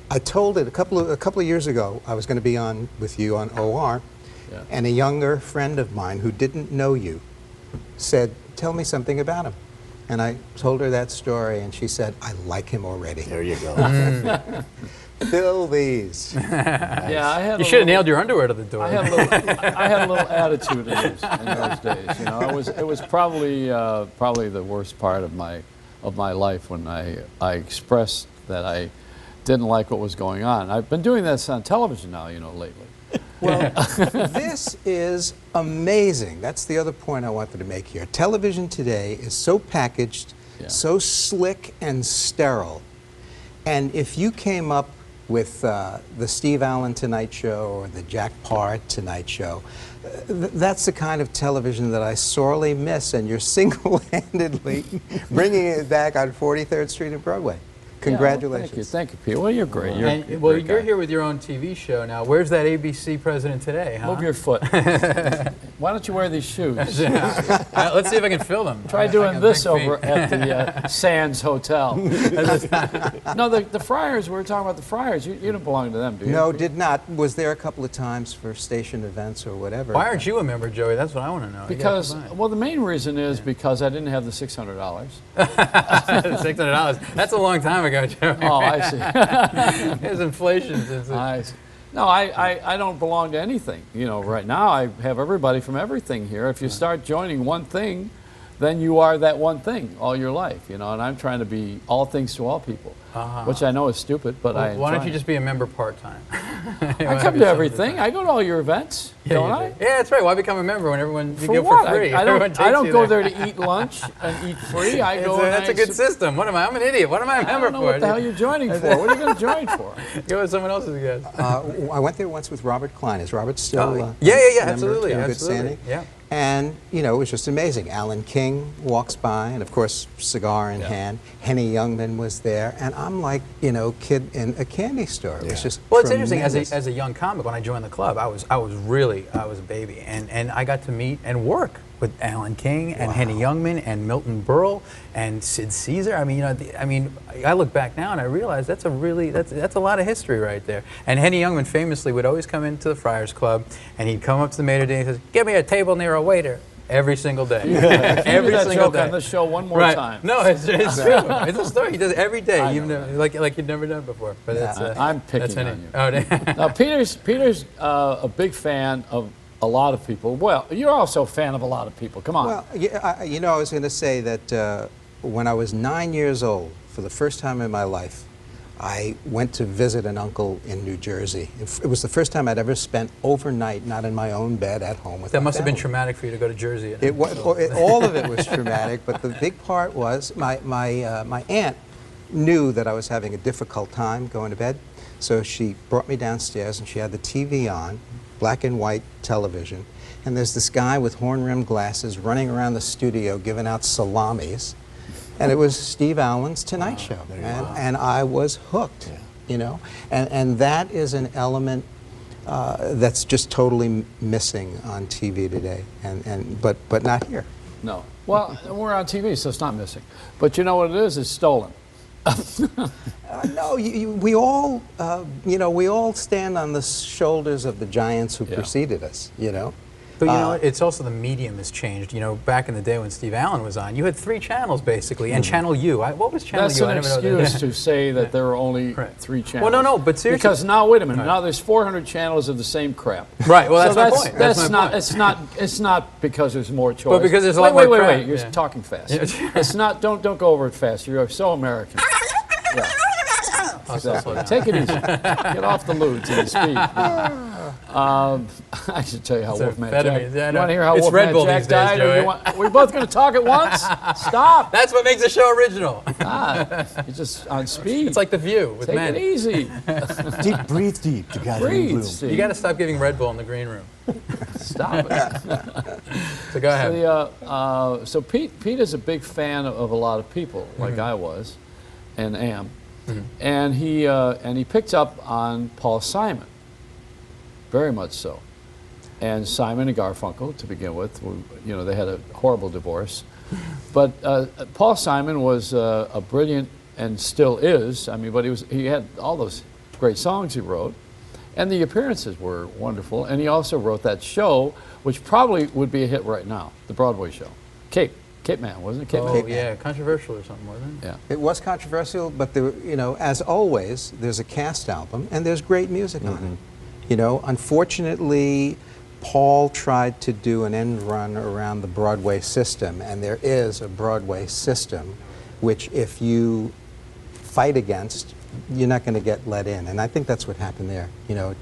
I told it a couple of years ago. I was going to be on with you on OR, and a younger friend of mine who didn't know you said, "Tell me something about him." And I told her that story, and she said, "I like him already." There you go. Fill these. Yeah, I had. You should have nailed your underwear to the door. I had a little attitude in those days. You know, it was probably the worst part of my life when I expressed that I didn't like what was going on. I've been doing this on television now, you know, lately. Well, this is amazing. That's the other point I wanted to make here. Television today is so packaged, so slick and sterile. And if you came up with the Steve Allen Tonight Show or the Jack Parr Tonight Show, that's the kind of television that I sorely miss, and you're single-handedly bringing it back on 43rd Street and Broadway. Congratulations. Yeah, thank you, Peter. Well, you're great. You're here with your own TV show now. Where's that ABC president today? Huh? Move your foot. Why don't you wear these shoes? Let's see if I can fill them. Try doing this over at the Sands Hotel. No, the Friars, we were talking about the Friars. You didn't belong to them, do you? No, did not. Was there a couple of times for station events or whatever. Why aren't you a member, Joey? That's what I want to know. Because, well, the main reason is because I didn't have the $600. $600. That's a long time ago, Joey. Oh, I see. There's inflation since I see. No, I don't belong to anything. You know, right now I have everybody from everything here. If you start joining one thing, then you are that one thing all your life, you know, and I'm trying to be all things to all people, which I know is stupid, but why don't you just be a member part-time? I come to everything. I go to all your events, don't I? Yeah, that's right. Why become a member when everyone you For go what? for free? I don't go there to eat lunch and eat free. I go. That's a good system. What am I? I'm an idiot. What am I a member I don't know for? what the hell you're joining for. What are you going to join for? Go with someone else's guys. I went there once with Robert Klein. Is Robert still? Yeah, member absolutely, in good absolutely. standing? Yeah. And, you know, it was just amazing. Alan King walks by, and of course, cigar in hand. Henny Youngman was there, and I'm like, you know, kid in a candy store. It was just Well, it's interesting. tremendous. As a young comic, when I joined the club, I was a baby, and I got to meet and work with Alan King and Henny Youngman and Milton Berle and Sid Caesar. I mean, you know, I look back now and I realize that's a lot of history right there. And Henny Youngman famously would always come into the Friars Club, and he'd come up to the maitre d' and he says, "Give me a table near a waiter." Every single day. Every single day. On the show one more time. No, it's true. It's a story. He does it every day, even like you'd never done before. But I'm picking on you. Oh, now, Peter's a big fan of a lot of people. Well, you're also a fan of a lot of people. Come on. Well, yeah, you know, I was going to say that when I was 9 years old, for the first time in my life, I went to visit an uncle in New Jersey. It was the first time I'd ever spent overnight, not in my own bed, at home with my That must have been family. traumatic for you to go to Jersey. All of it was traumatic, but the big part was my aunt knew that I was having a difficult time going to bed, so she brought me downstairs and she had the TV on, black and white television, and there's this guy with horn-rimmed glasses running around the studio giving out salamis. And it was Steve Allen's Tonight Show, and I was hooked, you know. And that is an element that's just totally missing on TV today, but not here. No. Well, we're on TV, so it's not missing. But you know what it is? It's stolen. No, we all, we all stand on the shoulders of the giants who preceded us, you know. But you know, it's also the medium has changed. You know, back in the day when Steve Allen was on, you had 3 channels basically, and Channel U. What was Channel That's U? an excuse to say that there are only 3 channels. Well, no, but seriously. Because now, wait a minute, now there's 400 channels of the same crap. Right. Well, that's so my point. That's my point. It's not because there's more choice. But because there's a lot more crap. Wait. You're talking fast. It's not. Don't go over it fast. You're so American. Yeah. Exactly. Take it easy. Get off the lewds and speed. I should tell you how Wolfman Jack. You want to hear how Wolfman Jack died? Are we both going to talk at once? Stop. That's what makes the show original. You're just on speed. It's like The View with Take it easy. Breathe deep together. Breathe. You got to stop giving Red Bull in the green room. Stop it. So go ahead. So Pete is a big fan of a lot of people, like I was, and am. And he picked up on Paul Simon, very much so. And Simon and Garfunkel, to begin with, you know, they had a horrible divorce. But Paul Simon was a brilliant, and still is. I mean, but he had all those great songs he wrote, and the appearances were wonderful. And he also wrote that show, which probably would be a hit right now, the Broadway show, Cape Man, wasn't it? Cape Man. Yeah, controversial or something, wasn't it? Yeah. It was controversial, but there, you know, as always, there's a cast album and there's great music on it. You know, unfortunately, Paul tried to do an end run around the Broadway system, and there is a Broadway system, which if you fight against, you're not going to get let in. And I think that's what happened there. You know, it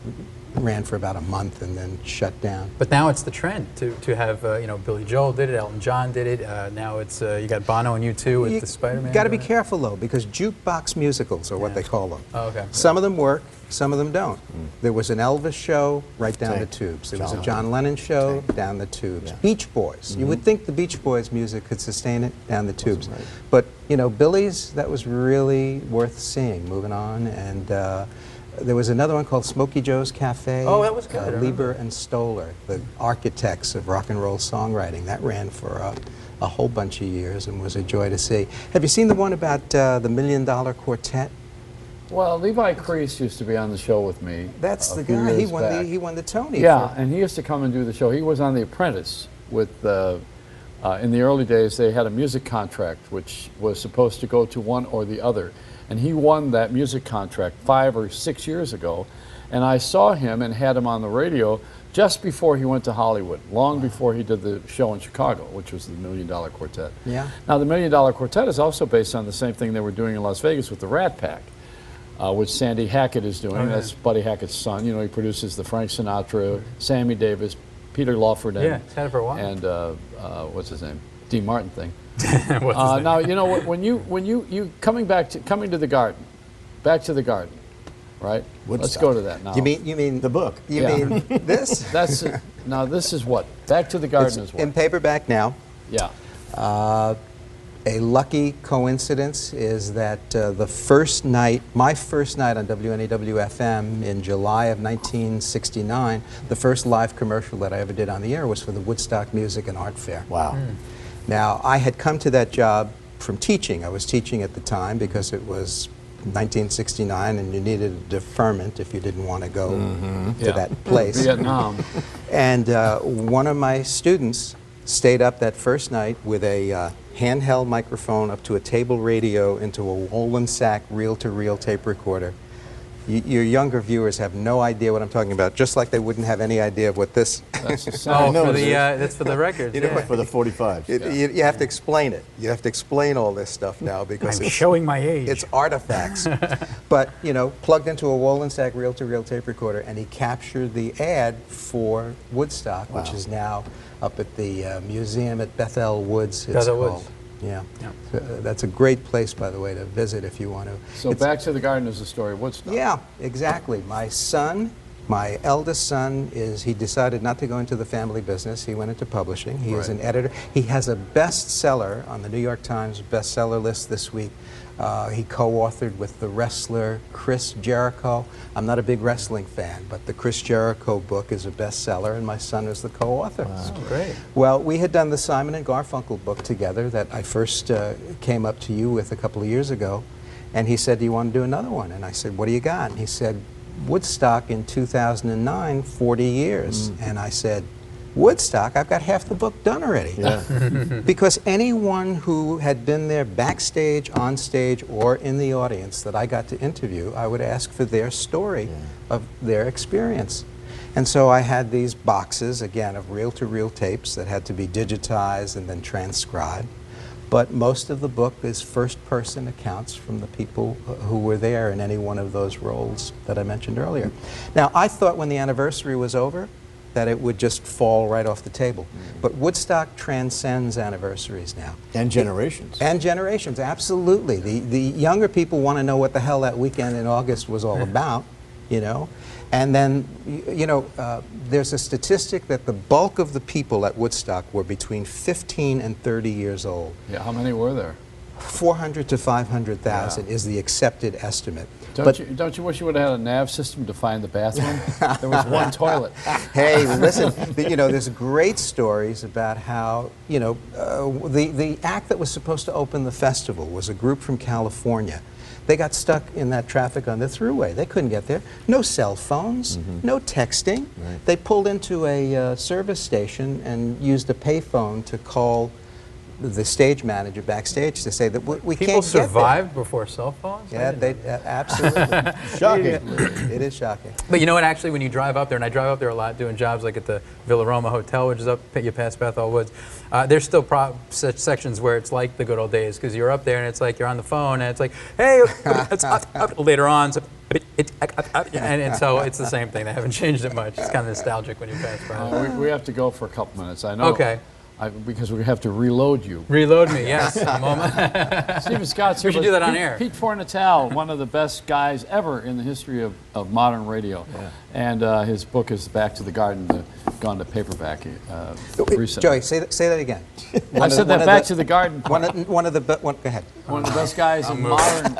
ran for about a month and then shut down. But now it's the trend to have, you know, Billy Joel did it, Elton John did it. Now it's, you got Bono and U2 with the Spider-Man. You got to be careful, though, because jukebox musicals are what they call them. Oh, okay. Some of them work, some of them don't. There was an Elvis show right down the tubes. There was a John Lennon show down the tubes. Beach Boys. You would think the Beach Boys music could sustain it down the tubes. But, you know, Billy's, that was really worth seeing. Moving on. And there was another one called Smokey Joe's Cafe. Oh, that was good. Lieber and Stoller, the architects of rock and roll songwriting. That ran for a whole bunch of years and was a joy to see. Have you seen the one about the $1 Million Quartet? Well, Levi Crease used to be on the show with me. That's the guy. He won the Tony. Yeah, and he used to come and do the show. He was on The Apprentice with, in the early days, they had a music contract which was supposed to go to one or the other. And he won that music contract 5 or 6 years ago. And I saw him and had him on the radio just before he went to Hollywood, long before he did the show in Chicago, which was the $1 Million Quartet. Yeah. Now, the $1 Million Quartet is also based on the same thing they were doing in Las Vegas with the Rat Pack, which Sandy Hackett is doing. Okay. That's Buddy Hackett's son. You know, he produces the Frank Sinatra, Sammy Davis, Peter Lawford, yeah, he's had it for a while. and what's his name? Dean Martin thing. Now you know when you coming to the garden, back to the garden, right? Let's go to that now. You mean the book? You mean this? That's now this is what Back to the Garden is what in paperback now. Yeah. A lucky coincidence is that the first night, my first night on WNAW-FM in July of 1969, the first live commercial that I ever did on the air was for the Woodstock Music and Art Fair. Wow. Now, I had come to that job from teaching. I was teaching at the time because it was 1969 and you needed a deferment if you didn't want to go to that place. Vietnam. And one of my students stayed up that first night with a handheld microphone up to a table radio into a Wollensack reel-to-reel tape recorder. Your younger viewers have no idea what I'm talking about, just like they wouldn't have any idea of what this... That's the sound. That's for the records. You know, for the 45. You have to explain it. You have to explain all this stuff now because I'm showing my age. It's artifacts. But, you know, plugged into a Wollensack reel-to-reel tape recorder, and he captured the ad for Woodstock, which is now up at the museum at Bethel Woods. Bethel Woods. Yeah. So, that's a great place, by the way, to visit if you want to. So Back to the Garden is the story of Woodstock. Yeah, exactly. My son, my eldest son, he decided not to go into the family business. He went into publishing. He is an editor. He has a bestseller on the New York Times bestseller list this week He co-authored with the wrestler Chris Jericho. I'm not a big wrestling fan, but the Chris Jericho book is a bestseller, and my son is the co-author. Wow. Oh, great. Well, we had done the Simon and Garfunkel book together that I first came up to you with a couple of years ago, and he said, do you want to do another one? And I said, what do you got? And he said, Woodstock in 2009, 40 years. And I said, Woodstock, I've got half the book done already. Yeah. Because anyone who had been there backstage, on stage, or in the audience that I got to interview, I would ask for their story of their experience. And so I had these boxes, again, of reel-to-reel tapes that had to be digitized and then transcribed. But most of the book is first-person accounts from the people who were there in any one of those roles that I mentioned earlier. Now, I thought when the anniversary was over that it would just fall right off the table. But Woodstock transcends anniversaries now. And generations. And generations, absolutely. The younger people want to know what the hell that weekend in August was all about, you know. And then, you know, there's a statistic that the bulk of the people at Woodstock were between 15 and 30 years old. Yeah, how many were there? 400 to 500,000 is the accepted estimate. Don't you wish you would have had a nav system to find the bathroom? There was one toilet. Hey, listen, you know, there's great stories about how, you know, the act that was supposed to open the festival was a group from California. They got stuck in that traffic on the thruway. They couldn't get there. No cell phones, no texting. Right. They pulled into a service station and used a payphone to call the stage manager backstage to say that we can't get there. People survived before cell phones? Yeah, they absolutely. Shocking. It is shocking. But you know what, actually, when you drive up there, and I drive up there a lot doing jobs like at the Villa Roma Hotel, which is up, you pass Bethel Woods, there's still such sections where it's like the good old days, because you're up there and it's like you're on the phone and it's like, hey, it's up. Later on, so and so it's the same thing. They haven't changed it much. It's kind of nostalgic when you pass by. We have to go for a couple minutes. I know. Okay. Because we have to reload you. Reload me, yes. A moment. Stephen Scott's here. We should do that on air. Pete Fornatale, one of the best guys ever in the history of modern radio. Yeah. And his book is Back to the Garden, gone to paperback recently. Joey, say that again. I said that Back to the Garden. Go ahead. One of the best guys in modern.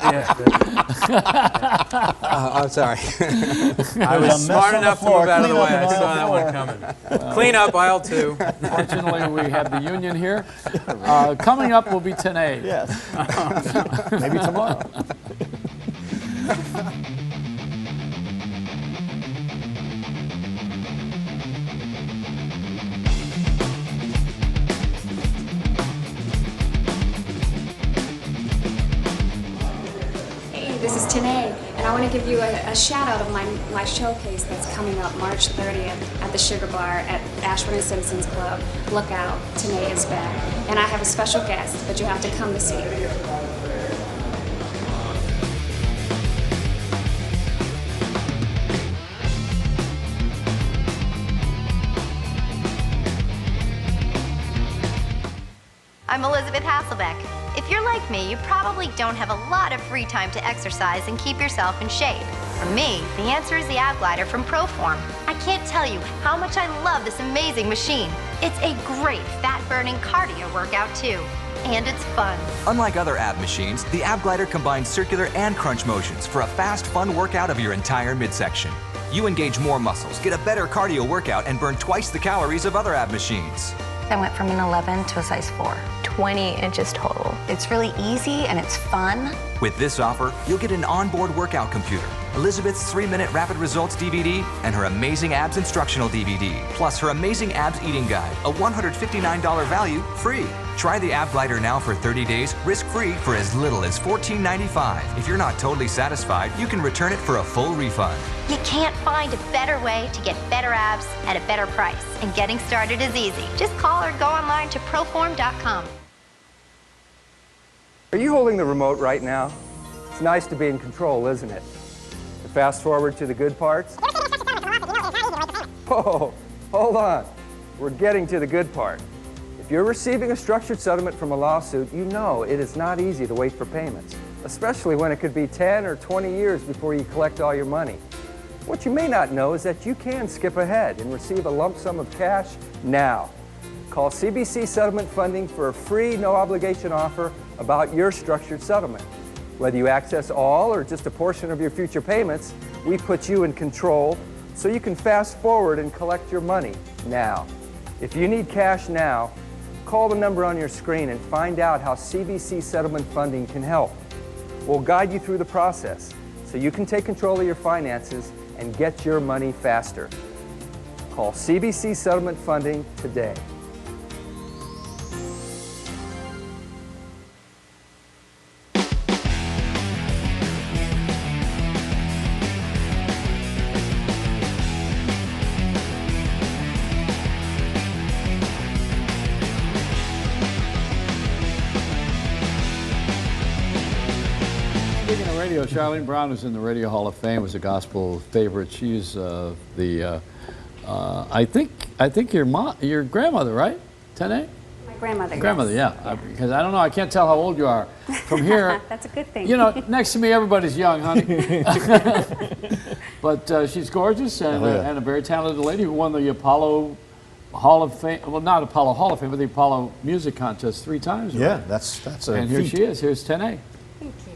I'm sorry. I was smart enough to move out of the way. I saw that one coming. Clean up, aisle 2. Fortunately, we have the union here. Coming up will be Tanae. Yes. Maybe tomorrow. This is Tanae, and I want to give you a shout out of my showcase that's coming up March 30th at the Sugar Bar at Ashford and Simpson's Club. Look out, Tanae is back. And I have a special guest that you have to come to see. I'm Elizabeth Hasselbeck. If you're like me, you probably don't have a lot of free time to exercise and keep yourself in shape. For me, the answer is the Ab Glider from ProForm. I can't tell you how much I love this amazing machine. It's a great fat-burning cardio workout too, and it's fun. Unlike other ab machines, the Ab Glider combines circular and crunch motions for a fast, fun workout of your entire midsection. You engage more muscles, get a better cardio workout, and burn twice the calories of other ab machines. I went from an 11 to a size 4. 20 inches total. It's really easy and it's fun. With this offer, you'll get an onboard workout computer, Elizabeth's 3-minute rapid results DVD, and her amazing abs instructional DVD, plus her amazing abs eating guide, a $159 value, free. Try the Ab Glider now for 30 days, risk-free for as little as $14.95. If you're not totally satisfied, you can return it for a full refund. You can't find a better way to get better abs at a better price. And getting started is easy. Just call or go online to proform.com. Are you holding the remote right now? It's nice to be in control, isn't it? To fast forward to the good parts. Oh, hold on. We're getting to the good part. If you're receiving a structured settlement from a lawsuit, you know it is not easy to wait for payments, especially when it could be 10 or 20 years before you collect all your money. What you may not know is that you can skip ahead and receive a lump sum of cash now. Call CBC Settlement Funding for a free, no-obligation offer about your structured settlement. Whether you access all or just a portion of your future payments, we put you in control so you can fast forward and collect your money now. If you need cash now, call the number on your screen and find out how CBC Settlement Funding can help. We'll guide you through the process so you can take control of your finances and get your money faster. Call CBC Settlement Funding today. Charlene Brown is in the Radio Hall of Fame, was a gospel favorite. She's I think your grandmother, right? Tene? My grandmother. Grandmother, yes. yeah. Because I don't know, I can't tell how old you are from here. That's a good thing. You know, next to me, everybody's young, honey. But she's gorgeous and, and a very talented lady who won the Apollo Hall of Fame. Well, not Apollo Hall of Fame, but the Apollo Music Contest 3 times. Yeah, right? that's a And here feat. she is. Here's Tene. Thank you.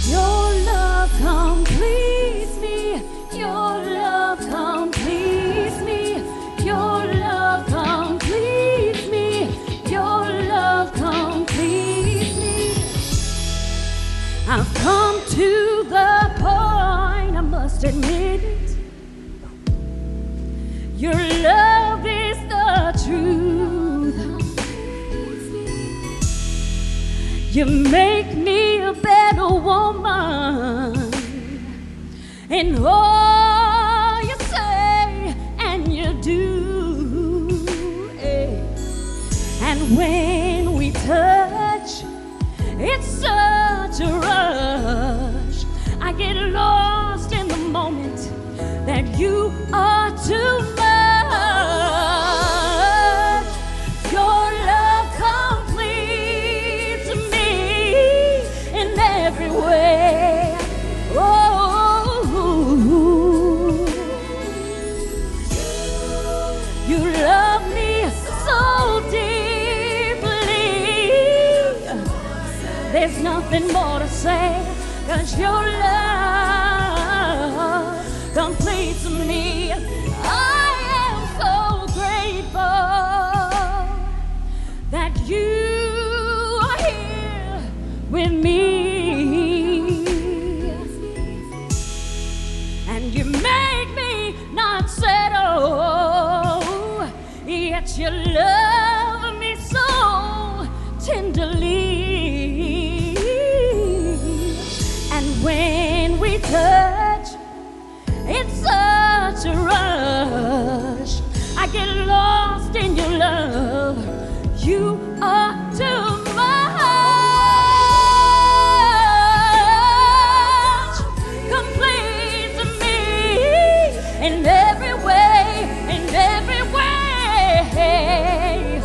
Your love completes me. Your love completes me. Your love completes me. Your love completes me. I've come to the point, I must admit it. Your love is the truth. You make me a better woman. And all you say and you do. And when we touch, it's such a rush. I get lost in the moment that you are too much. Your love completes me in every way. Oh, you love me so deeply. There's nothing more to say, 'cause your love completes me. I am so grateful that you are here with me. And you make me not settle, yet you love me so tenderly. And when we touch, it's such a rush. I get lost in your love. You are too much. Complete to me in every way, in every way.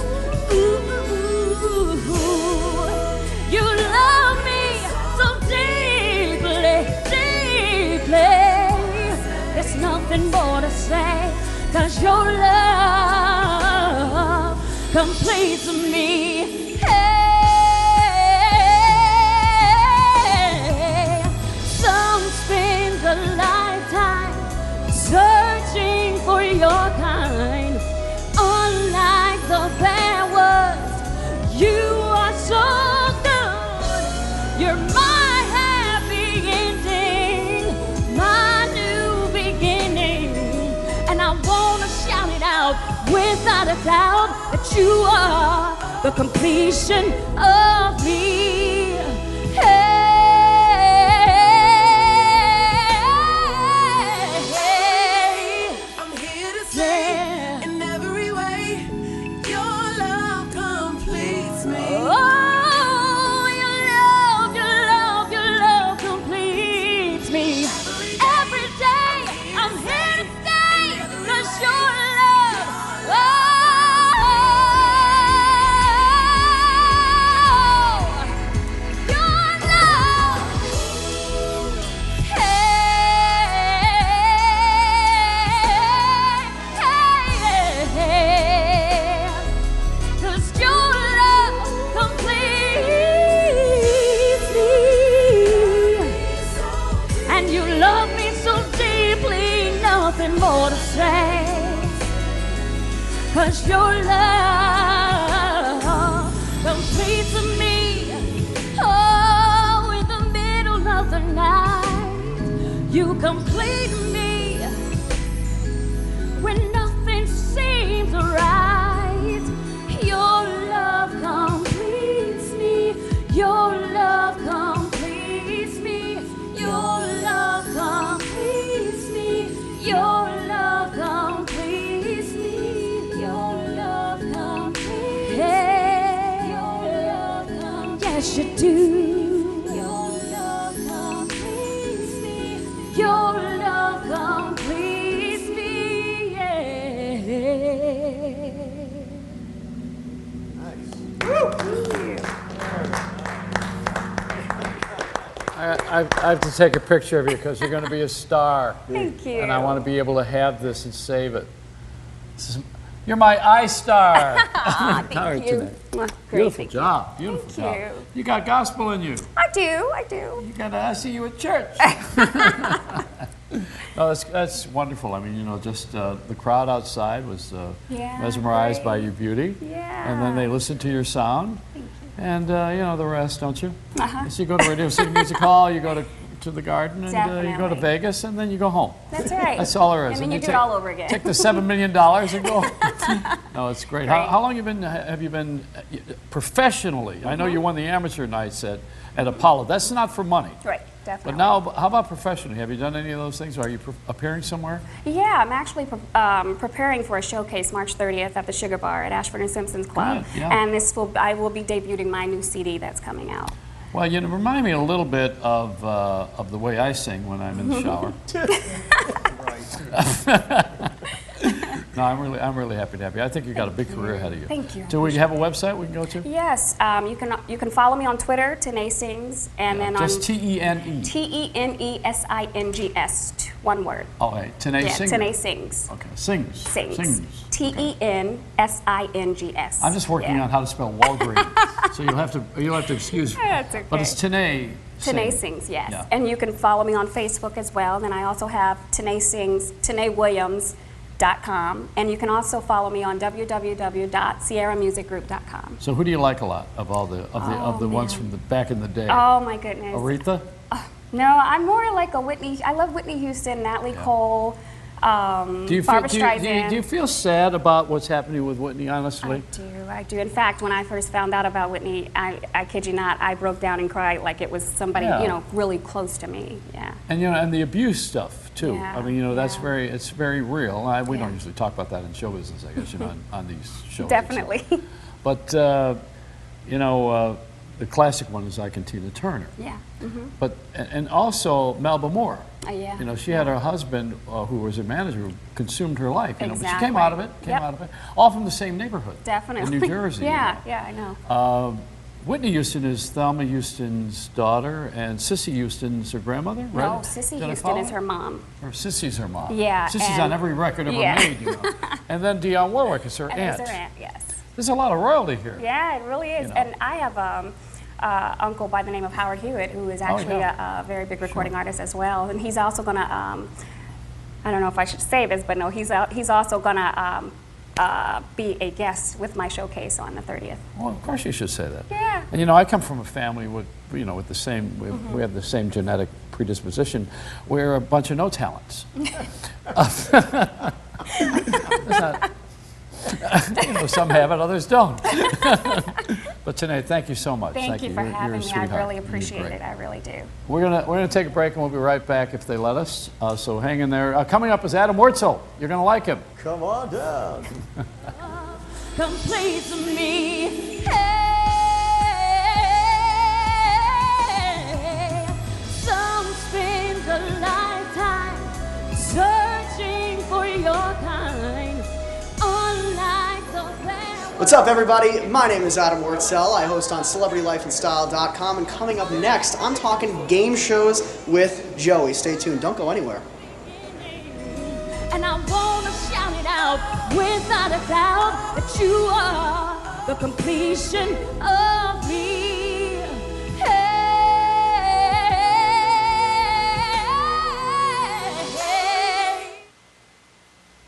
Ooh, you love me so deeply, deeply. There's nothing more to say, 'cause your love completes me. Hey, some spend a lifetime searching for your kind. Unlike the bad ones, you are so good. You're my happy ending, my new beginning. And I want to shout it out without a doubt that you are the completion of me. Hey, I'm here to say, in every way, your love completes me. Oh, your love, your love, your love completes me. Every day I'm here to stay, 'cause your love, oh, 'cause your love completes me. Oh, in the middle of the night, you complete me when nothing seems right. Your love completes me. Your love completes me. Your love completes me. Your love completes me. Your love completes me. Your love completes me. Yes, you do. Your love completes me. Your love completes me. I have to take a picture of you because you're going to be a star. Thank you. And I want to be able to have this and save it. You're my iStar. Thank you. Well, great, Beautiful thank you. job. Beautiful Thank job. you. You got gospel in you. I do. I do. I see you at church. No, that's wonderful. I mean, you know, just the crowd outside was mesmerized by your beauty. Yeah. And then they listened to your sound. Thank you. And, you know, the rest, don't you? Uh-huh. So you go to Radio City Music Hall, you go to the garden, and you go to Definitely. Vegas, and then you go home. That's right. That's all there is. And then you do it take- all over again. Take the $7 million and go. No, it's great. How long have you been professionally? I know you won the amateur nights at Apollo. That's not for money. Right, definitely. But now, how about professionally? Have you done any of those things? Are you appearing somewhere? Yeah, I'm actually preparing for a showcase March 30th at the Sugar Bar at Ashford and Simpson's Club. Good, yeah. And I will be debuting my new CD that's coming out. Well, you remind me a little bit of the way I sing when I'm in the shower. No, I'm really happy to have you. I think you've got a big career ahead of you. Thank you. Do we have a website we can go to? Yes, you can follow me on Twitter, Tene Sings, and then Just on T-E-N-E. T-E-N-E-S-I-N-G-S, one word. Oh, hey, Tene Sings. Tene Sings. Okay, Sings. Sings. T-E-N-S-I-N-G-S. I'm just working on how to spell Walgreens, so you'll have to excuse me. That's okay. But it's Tene. Tene Sings, yes. Yeah. And you can follow me on Facebook as well. And I also have Tene Sings, TeneWilliams.com. And you can also follow me on www.sierramusicgroup.com. So who do you like a lot of all the ones man. from the back in the day? Oh my goodness. Aretha? No, I'm more like a Whitney. I love Whitney Houston, Natalie Cole, Barbra Streisand. Do you feel sad about what's happening with Whitney, honestly? I do. In fact, when I first found out about Whitney, I kid you not, I broke down and cried like it was somebody, really close to me. Yeah. And and the abuse stuff too. Yeah, I mean, it's very real. We don't usually talk about that in show business, I guess, on these shows. Definitely. But the classic one is I Can Tina Turner. Yeah. Mm-hmm. But and also Melba Moore. Yeah. She had her husband who was a manager who consumed her life. But she Exactly. came out of it. All from the same neighborhood. Definitely. In New Jersey. Yeah, I know. Whitney Houston is Thelma Houston's daughter, and Cissy Houston's her grandmother, right? No, Cissy Houston is her mom. Or Cissy's her mom. Yeah. Sissy's on every record ever made, And then Dionne Warwick is her aunt. Is her aunt, yes. There's a lot of royalty here. Yeah, it really is. And I have uncle by the name of Howard Hewitt, who is actually a very big recording artist as well. And he's also going to, I don't know if I should say this, but no, he's also going to be a guest with my showcase on the 30th. Well, of course you should say that. Yeah. And I come from a family with, with the same, we have the same genetic predisposition. We're a bunch of no talents. Some have it, others don't. But Tene, thank you so much. Thank you for having me. I really appreciate great. it. I really do. We're gonna take a break and we'll be right back if they let us. So hang in there. Coming up is Adam Wurtzel. You're gonna like him. Come on down. Completes me. Hey, some spend a lifetime searching for your kind. Unlike the What's up, everybody? My name is Adam Wurtzel. I host on CelebrityLifeAndStyle.com, and coming up next, I'm talking game shows with Joey. Stay tuned. Don't go anywhere. And I wanna shout it out without a doubt that you are the completion of me. Hey.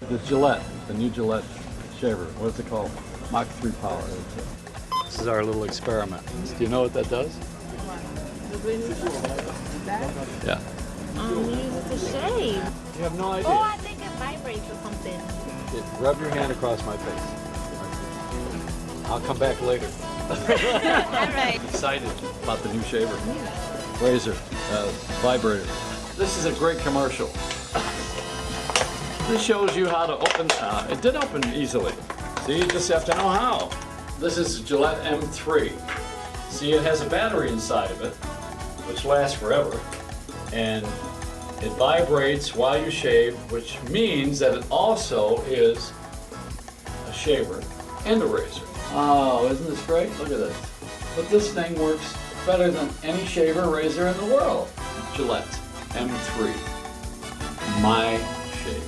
The Gillette, the new Gillette shaver. What's it called? Mach 3 power. This is our little experiment. Do you know what that does? Yeah. You use it to shave. You have no idea. Oh, I think it vibrates or something. Rub your hand across my face. I'll come back later. All right. Excited about the new shaver. Razor, vibrator. This is a great commercial. This shows you how to open, it did open easily. See, you just have to know how. This is Gillette M3. See, it has a battery inside of it, which lasts forever. And it vibrates while you shave, which means that it also is a shaver and a razor. Oh, isn't this great? Look at this. But this thing works better than any shaver razor in the world. Gillette M3. My shave.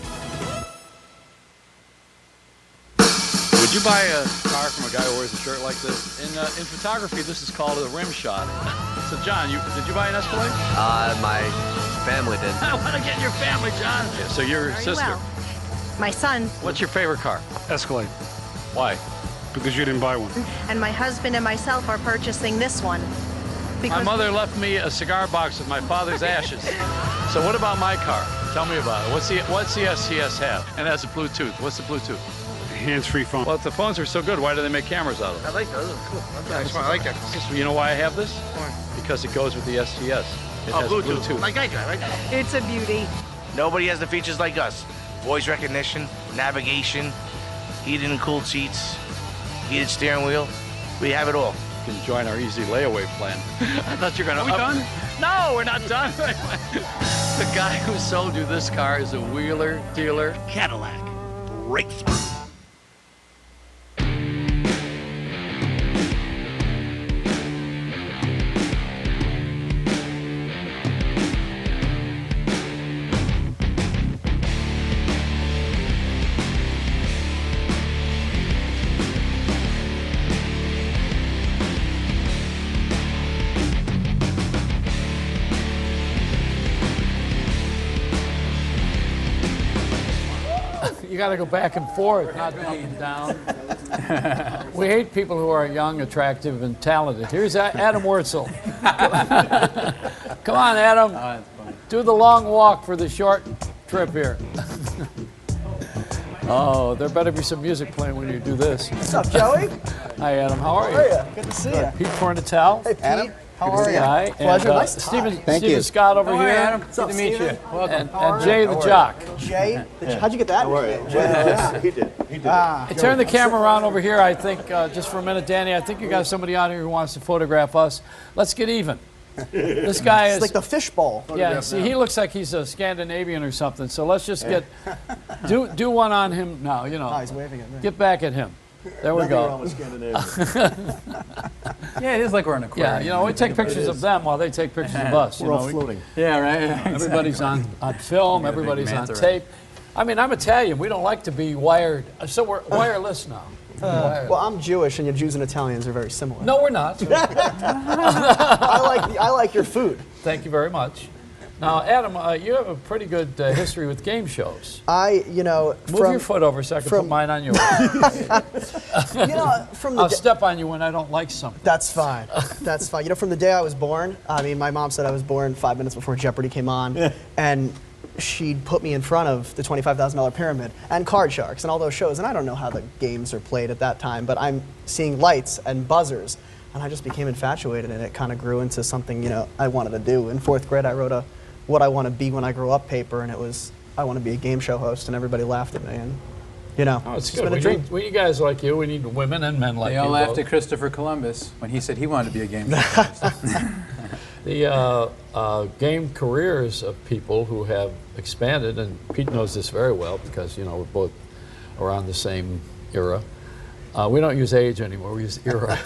Would you buy a car from a guy who wears a shirt like this? In photography, this is called a rim shot. So, John, did you buy an Escalade? My family did. I want to get your family, John. Yeah, so your Very sister. well. My son. What's your favorite car? Escalade. Why? Because you didn't buy one. And my husband and myself are purchasing this one. My mother left me a cigar box with my father's ashes. So what about my car? Tell me about it. What's the SCS have? And it has a Bluetooth. What's the Bluetooth? Hands-free phone. Well, if the phones are so good, why do they make cameras out of them? I like those. Those are cool. That's I like that. You know why I have this? Because it goes with the SCS. It has Bluetooth. Like that guy, right? It's a beauty. Nobody has the features like us. Voice recognition, navigation, heated and cooled seats, heated steering wheel. We have it all. You can join our easy layaway plan. I thought you were going to... Are we done? No, we're not done. The guy who sold you this car is a wheeler dealer. Cadillac. Breakthrough. You got to go back and forth, not up and down. We hate people who are young, attractive, and talented. Here's Adam Wurtzel. Come on, Adam. Do the long walk for the short trip here. Oh, there better be some music playing when you do this. What's up, Joey? Hi, Adam. How are you? How are you? Good to see you. Pete Fornatale. Hey, Pete. Adam. How are you? Hi. Pleasure. And, Nice to Stephen, talk. Stephen Scott over here. Adam. What's up, Good to meet Steven? you. Welcome. And Jay the Jock. Jay, how'd you get that? He did. He did. I turn the camera around over here, I think, just for a minute, Danny. I think you got somebody out here who wants to photograph us. Let's get even. This guy is... It's like the fishbowl. Yeah, see, he looks like he's a Scandinavian or something, so let's just get... Do one on him now, you know. Oh, he's waving at me. Get back at him. There we go. Yeah, it is like we're in a aquarium. Yeah, you know, we take pictures of them while they take pictures of us. We're all floating. Yeah, right. Everybody's on film, everybody's on tape. I mean, I'm Italian. We don't like to be wired. So we're wireless now. Well, I'm Jewish, and Jews and Italians are very similar. No, we're not. I like your food. Thank you very much. Now, Adam, you have a pretty good history with game shows. Move your foot over so I can put mine on yours. I'll step on you when I don't like something. That's fine. That's fine. From the day I was born, I mean, my mom said I was born 5 minutes before Jeopardy came on, and she'd put me in front of the $25,000 Pyramid and Card Sharks and all those shows, and I don't know how the games are played at that time, but I'm seeing lights and buzzers, and I just became infatuated, and it kind of grew into something, I wanted to do. In 4th grade, I wrote a what I want to be when I grow up paper, and it was, I want to be a game show host, and everybody laughed at me, and it's been a dream. We need guys like you. We need women and men like you. They all laughed at Christopher Columbus when he said he wanted to be a game show host. The game careers of people who have expanded, and Pete knows this very well because, we're both around the same era. We don't use age anymore, we use era.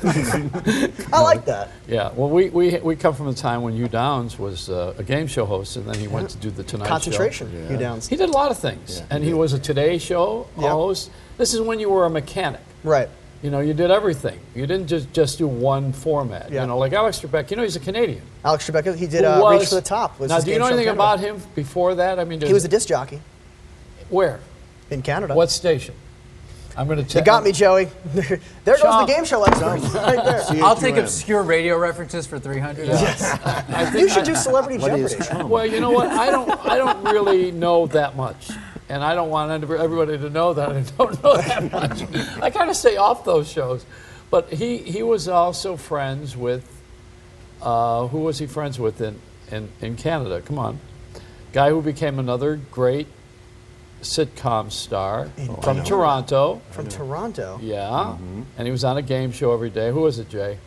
I like that. Yeah, well, we come from a time when Hugh Downs was a game show host, and then he went to do the Tonight Concentration, Show. Hugh Downs. He did a lot of things, and he was a Today Show host. This is when you were a mechanic. Right. You did everything. You didn't just do one format. Like Alex Trebek, he's a Canadian. Alex Trebek, he did Reach for the Top. Now, do you know anything about him before that? I mean, he was a disc jockey. Where? In Canada. What station? I'm going to You check. got me, Joey. There goes the Chomp. game show expert right there. I'll take obscure radio references for $300. You should do Celebrity Jeopardy. Well, you know what? I don't really know that much, and I don't want everybody to know that I don't know that much. I kind of stay off those shows. But he was also friends with who was he friends with in Canada? Come on, guy who became another great sitcom star from Toronto. From Toronto. Yeah, and he was on a game show every day. Who was it, Jay?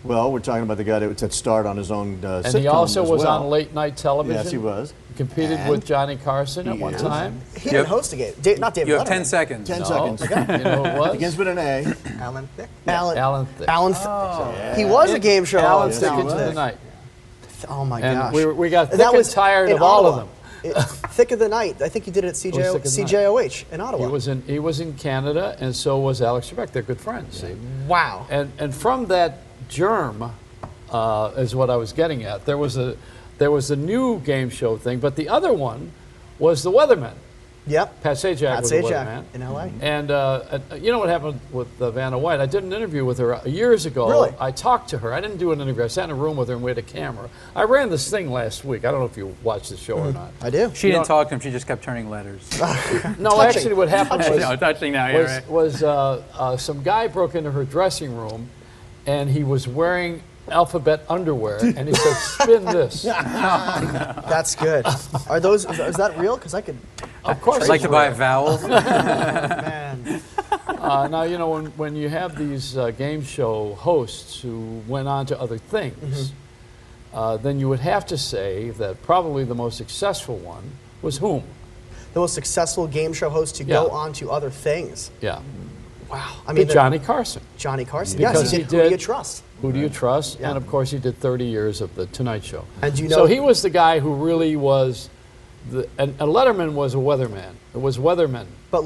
Well, we're talking about the guy that starred on his own sitcom. And he also as was well. on late night television. Yes, he was. He competed with Johnny Carson at one time. He didn't host a game. Not David You have Letterman. 10 seconds. 10 No. seconds. You know who it was? Begins with an A. Alan Thicke. Alan Thicke. Alan Thicke. He was a game show Alan host. Thicke Alan into the Thicke. night. Oh my And gosh. we got thick That and was tired in of all of Ottawa. them. Thick of the Night. I think he did it at Thick of the CJOH in Ottawa. He was in Canada, and so was Alex Trebek. They're good friends. Wow. And from that germ is what I was getting at. There was a new game show thing, but the other one was the Weatherman. Yep. Pat Sajak was the Weatherman. in LA. And you know what happened with Vanna White? I did an interview with her years ago. Really? I talked to her. I didn't do an interview. I sat in a room with her and we had a camera. I ran this thing last week. I don't know if you watched the show or not. I do. She didn't talk to him. She just kept turning letters. No, actually what happened was, No, touching now, yeah, right. was some guy broke into her dressing room and he was wearing alphabet underwear and he said, spin this. That's good. Are those? Is that real? Because I could. Of course. I'd like to buy vowels. Man. Now, you know, when you have these game show hosts who went on to other things, then you would have to say that probably the most successful one was whom? The most successful game show host to go on to other things. Yeah. Wow. I mean, Johnny Carson. Johnny Carson. Because Yes, he did Who Do You Trust? Who Do You Trust? Yeah. And of course, he did 30 years of The Tonight Show. And you know, so he was the guy who really was, and Letterman was a weatherman. It was Weatherman. But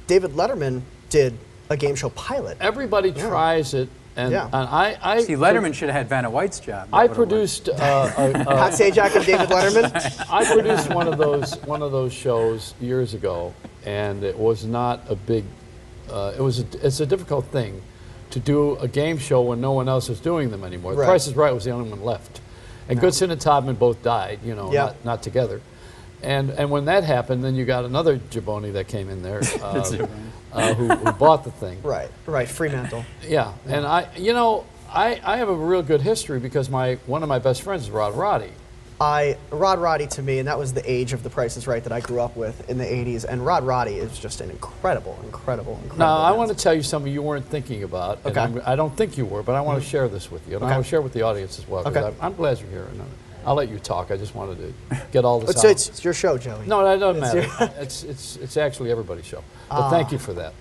David Letterman did a game show pilot. Everybody tries it. And, Yeah. and I See, Letterman should have had Vanna White's job. I produced Pat Sajak and David Letterman. I produced one of those shows years ago, and it was not a big. It's a difficult thing to do a game show when no one else is doing them anymore. Right. Price is Right was the only one left, and Goodson and Todman both died. You know, not together. And when that happened, then you got another jabroni that came in there who bought the thing. Right. Fremantle. Yeah, and I have a real good history because one of my best friends is Rod Roddy. Rod Roddy to me, and that was the age of The Price is Right that I grew up with in the 80s, and Rod Roddy is just an incredible Now, I want to tell you something you weren't thinking about. Okay. And I don't think you were, but I want to share this with you. And I want to share it with the audience as well. 'Cause Okay. I'm glad you're here. And I'll let you talk. I just wanted to get all this out. It's your show, Joey. No, that doesn't matter. It's actually everybody's show. But thank you for that.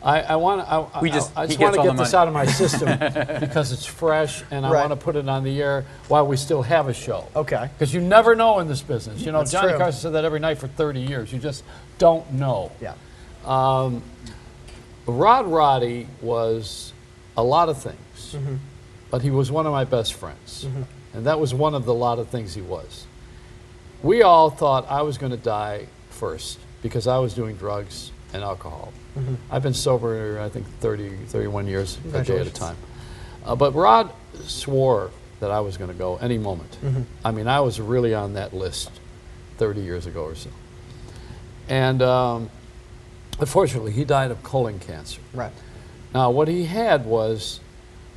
I just want to get this out of my system because it's fresh and I want to put it on the air while we still have a show. Okay. Because you never know in this business. You know, That's Johnny true. Carson said that every night for 30 years. You just don't know. Yeah. Rod Roddy was a lot of things, but he was one of my best friends. And that was one of the lot of things he was. We all thought I was going to die first because I was doing drugs and alcohol. I've been sober, I think, 31 years a day at a time. But Rod swore that I was going to go any moment. I mean, I was really on that list 30 years ago or so. And unfortunately, he died of colon cancer. Right. Now, what he had was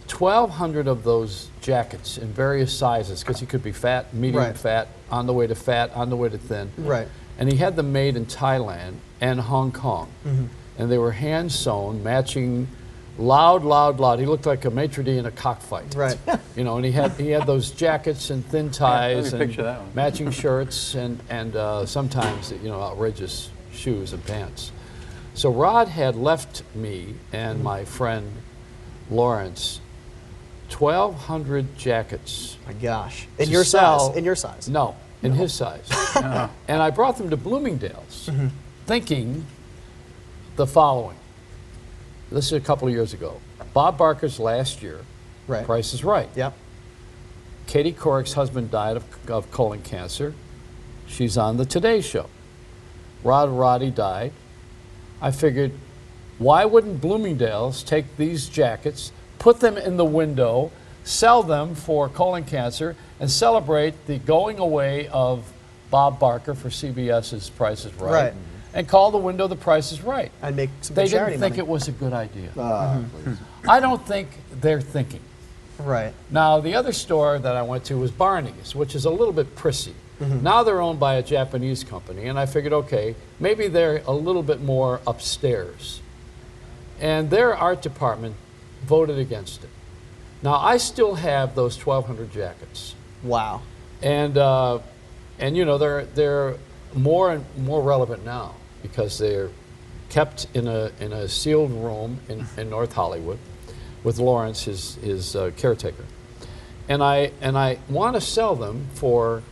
1,200 of those jackets in various sizes, because he could be fat, medium fat, on the way to thin. Right. And he had them made in Thailand and Hong Kong. And they were hand sewn, matching loud. He looked like a maitre d' in a cockfight. Right. You know, and he had those jackets and thin ties Let me picture that one. and matching shirts and sometimes, you know, outrageous shoes and pants. So Rod had left me and my friend Lawrence 1,200 jackets. My gosh. In your size? In your size? No, in his size. And I brought them to Bloomingdale's thinking the following. This is a couple of years ago. Bob Barker's last year, Price is Right. Yep. Katie Couric's husband died of colon cancer. She's on the Today Show. Rod Roddy died. I figured Why wouldn't Bloomingdale's take these jackets, put them in the window, sell them for colon cancer, and celebrate the going away of Bob Barker for CBS's Price is Right, Right. and call the window The Price is Right? And make some They good charity didn't think money. it was a good idea. I don't think they're thinking. Right. Now, the other store that I went to was Barney's, which is a little bit prissy. Mhm. Now they're owned by a Japanese company, and I figured, okay, maybe they're a little bit more upstairs. And their art department voted against it. Now, I still have those 1,200 jackets. Wow. And you know, they're more and more relevant now because they're kept in a sealed room in North Hollywood with Lawrence, his caretaker. And I want to sell them for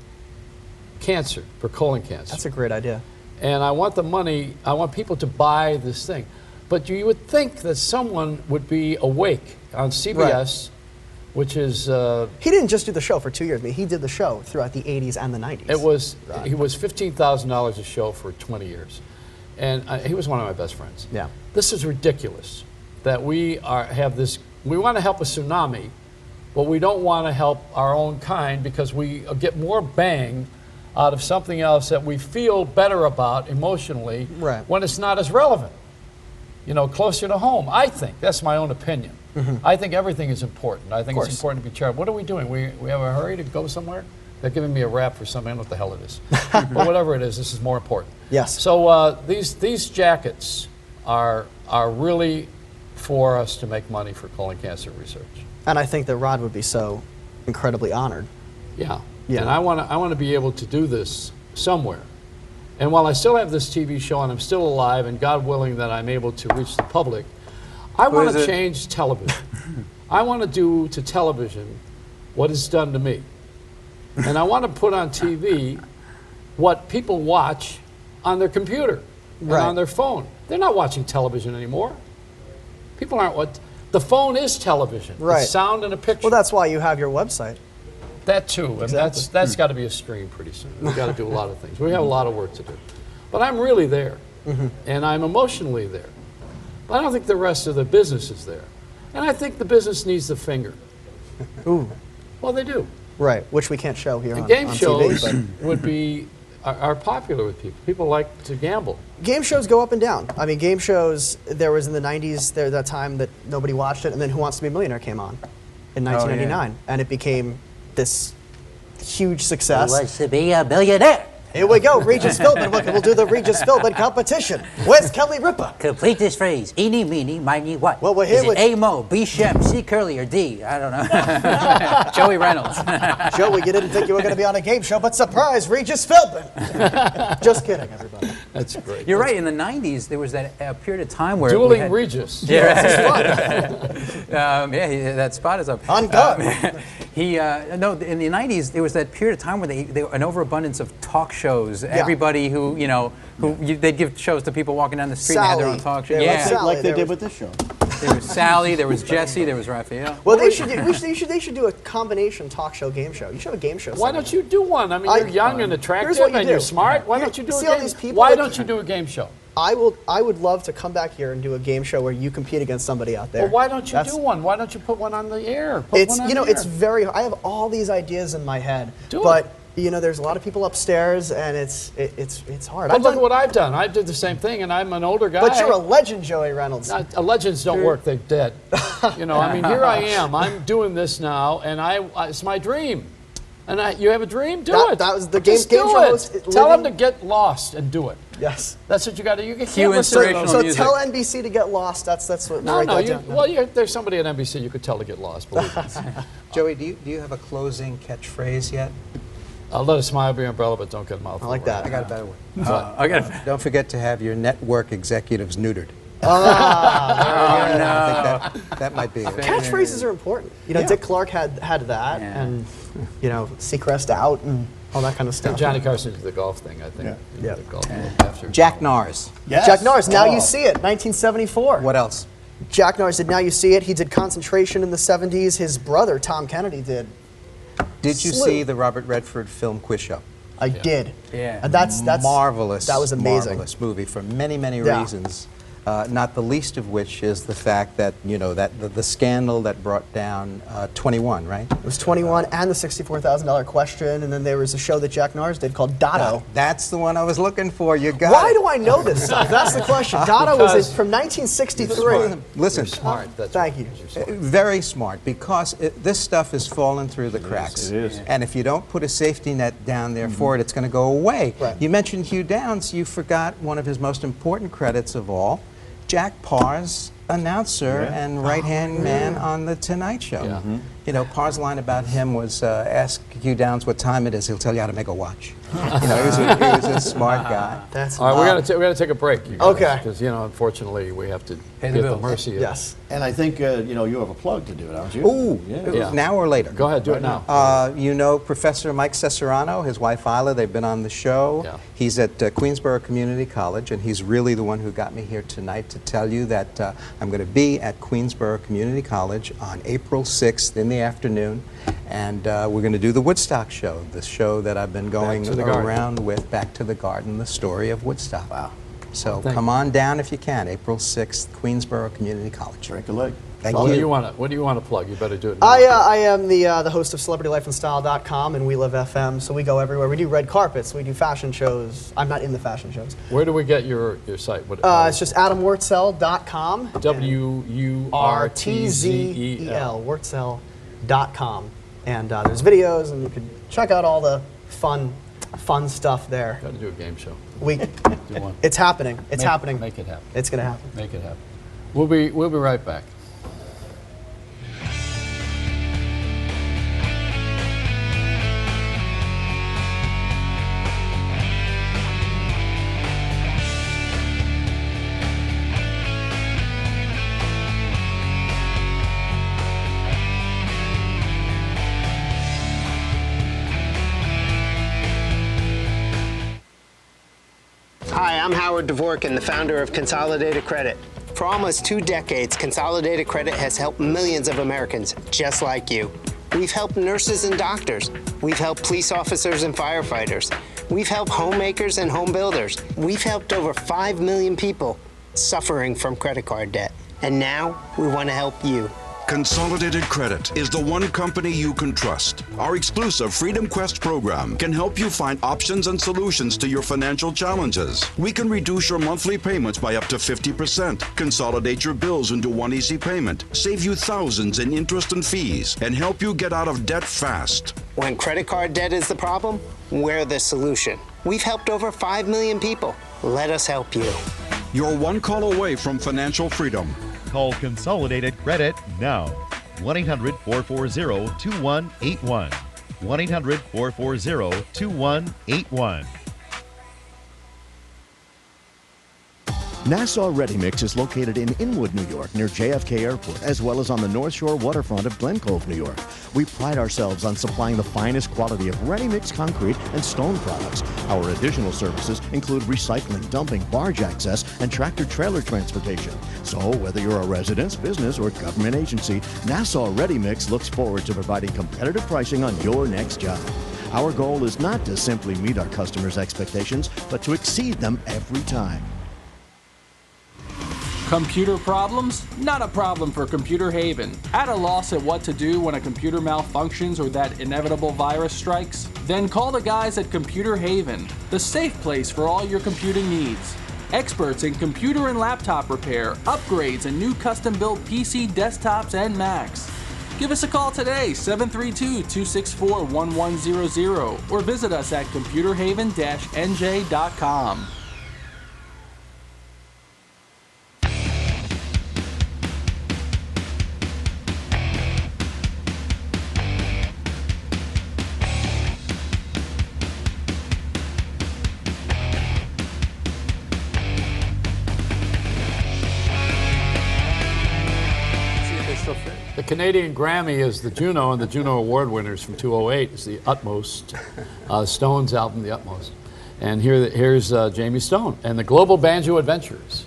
cancer, for colon cancer. That's a great idea. And I want the money, I want people to buy this thing. But you would think that someone would be awake on CBS, which is... he didn't just do the show for 2 years. I mean, he did the show throughout the 80s and the 90s. He was $15,000 a show for 20 years. And he was one of my best friends. Yeah. This is ridiculous that we have this... We want to help a tsunami, but we don't want to help our own kind because we get more bang out of something else that we feel better about emotionally when it's not as relevant. You know, closer to home, I think. That's my own opinion. I think everything is important. I think it's important to be charitable. What are we doing? We have a hurry to go somewhere? They're giving me a rap for something. I don't know what the hell it is. But whatever it is, this is more important. Yes. So these jackets are really for us to make money for colon cancer research. And I think that Rod would be so incredibly honored. Yeah. Yeah. And I want to be able to do this somewhere. And while I still have this TV show and I'm still alive, and God willing that I'm able to reach the public, I want to change television. I want to do to television what is done to me. And I want to put on TV what people watch on their computer and on their phone. They're not watching television anymore. People aren't what... The phone is television. Right. It's sound and a picture. Well, that's why you have your website. That too, and Exactly. that's got to be a stream pretty soon. We've got to do a lot of things. We have a lot of work to do. But I'm really there, and I'm emotionally there. But I don't think the rest of the business is there. And I think the business needs the finger. Ooh. Well, they do. Right, which we can't show here And on, game on shows TV. would be are popular with people. People like to gamble. Game shows go up and down. I mean, game shows, there was in the 90s, there that time that nobody watched it, and then Who Wants to Be a Millionaire came on in 1999. And it became this huge success. Who Wants to Be a Millionaire? Here we go, Regis Philbin. Look, we'll do the Regis Philbin competition. Where's Kelly Ripa? Complete this phrase. Eeny, meeny, miny, what? Well, we're here Is with... it A, Mo, B, Shem, C, Curly, or D? I don't know. Joey Reynolds. Joey, you didn't think you were going to be on a game show, but surprise, Regis Philbin. Just kidding, everybody. That's great. You're right. In the 90s, there was that period of time where Dueling we had, Regis. that spot is up. On God. No, in the 90s, there was that period of time where an overabundance of talk shows. Everybody who, you know, they'd give shows to people walking down the street and they had their own talk show. Like they did with this show. There was Sally, there was Jesse, there was Raphael. Well, they should do a combination talk show game show. You should have a game show. Why don't you do one? I mean, you're young and attractive Here's what you and do. you're smart. Why don't you do See a all game? these people Why that- don't you do a game show? I would love to come back here and do a game show where you compete against somebody out there. Well, why don't you That's- do one? Why don't you put one on the air? Put It's one on you know the air. it's very. I have all these ideas in my head, Do it. but you know there's a lot of people upstairs and it's hard. But look at what I've done. I did the same thing, and I'm an older guy. But you're a legend, Joey Reynolds. Legends don't work; they're dead. You know, I mean, here I am. I'm doing this now, and it's my dream. And you have a dream? Do it. That was the Just game do show it. host Tell them living- to get lost and do it. Yes. That's what you got to do. You can't Cue listen to inspirational So music. tell NBC to get lost. That's what. No, write no. that down. Well, there's somebody at NBC you could tell to get lost. Believe me. Joey, do you have a closing catchphrase yet? I'll let a smile be your umbrella, but don't get a mouthful. I like that. I got a better one. What? Don't forget to have your network executives neutered. Ah, I think that might be it. catchphrases are important. You know, Yeah. Dick Clark had that, and you know, Seacrest out, and all that kind of stuff. Johnny Carson did the golf thing, I think. Yeah. The golf after. Jack Norris. Yes. Jack Norris. Now You Oh. See It, 1974. What else? Jack Norris did Now You See It. He did Concentration in the 70s. His brother, Tom Kennedy, did. Did you Slew. see the Robert Redford film Quiz Show? I did. Yeah. And that's Marvelous. That was amazing. Marvelous movie for many, many Yeah. reasons. not the least of which is the fact that, you know, that the scandal that brought down 21, right? It was 21 and the $64,000 question, and then there was a show that Jack Nars did called Dotto. That's the one I was looking for. You got Why it. do I know this stuff? That's the question. Dotto was from 1963. Listen, Smart. Thank you. Very smart, because this stuff has fallen through the cracks. It is. And if you don't put a safety net down there for it, it's going to go away. Right. You mentioned Hugh Downs. You forgot one of his most important credits of all, Jack Parr's announcer and right-hand man on The Tonight Show. Yeah. You know, Parr's line about him was, ask Hugh Downs what time it is, he'll tell you how to make a watch. You know, he was a smart guy. That's All right, we got to take a break. You guys, Okay. Because, you know, unfortunately, we have to Pay be the at the bills. mercy of. Yes. And I think, you know, you have a plug to do it, aren't you? Ooh, Yeah. now or later? Go ahead, do it now. You know Professor Mike Cesarano, his wife Isla, they've been on the show. Yeah. He's at Queensborough Community College, and he's really the one who got me here tonight to tell you that I'm going to be at Queensborough Community College on April 6th in the afternoon, and we're going to do the Woodstock show, the show that I've been going to the Garden. around with, Back to the Garden, the story of Woodstock. Wow. So Thank come on down if you can, April 6th, Queensborough Community College. Drink a leg. Thank What do you. you want to plug? You better do it now. I am the host of CelebrityLifeandStyle.com and We Live FM, so we go everywhere. We do red carpets, we do fashion shows. I'm not in the fashion shows. Where do we get your site? What, It's just AdamWurtzel.com. WURTZEL. Wurtzel.com. And there's videos, and you can check out all the fun stuff there. Got to do a game show. We, Do one. it's happening. It's happening. Make it happen. It's going to happen. Make it happen. We'll be right back. Hi, I'm Howard Dvorkin, the founder of Consolidated Credit. For almost 2 decades, Consolidated Credit has helped millions of Americans just like you. We've helped nurses and doctors. We've helped police officers and firefighters. We've helped homemakers and home builders. We've helped over 5 million people suffering from credit card debt. And now we want to help you. Consolidated Credit is the one company you can trust. Our exclusive Freedom Quest program can help you find options and solutions to your financial challenges. We can reduce your monthly payments by up to 50%, consolidate your bills into one easy payment, save you thousands in interest and fees, and help you get out of debt fast. When credit card debt is the problem, we're the solution. We've helped over 5 million people. Let us help you. You're one call away from financial freedom. Call Consolidated Credit now. 1-800-440-2181. 1-800-440-2181. Nassau Ready Mix is located in Inwood, New York, near JFK Airport, as well as on the North Shore waterfront of Glen Cove, New York. We pride ourselves on supplying the finest quality of ready-mix concrete and stone products. Our additional services include recycling, dumping, barge access, and tractor-trailer transportation. So, whether you're a residence, business, or government agency, Nassau Ready Mix looks forward to providing competitive pricing on your next job. Our goal is not to simply meet our customers' expectations, but to exceed them every time. Computer problems? Not a problem for Computer Haven. At a loss at what to do when a computer malfunctions or that inevitable virus strikes? Then call the guys at Computer Haven, the safe place for all your computing needs. Experts in computer and laptop repair, upgrades, and new custom-built PC desktops and Macs. Give us a call today, 732-264-1100, or visit us at computerhaven-nj.com. The Canadian Grammy is the Juno, and the Juno Award winners from 2008 is the Utmost, Stone's album, The Utmost. And here's Jamie Stone and the Global Banjo Adventures.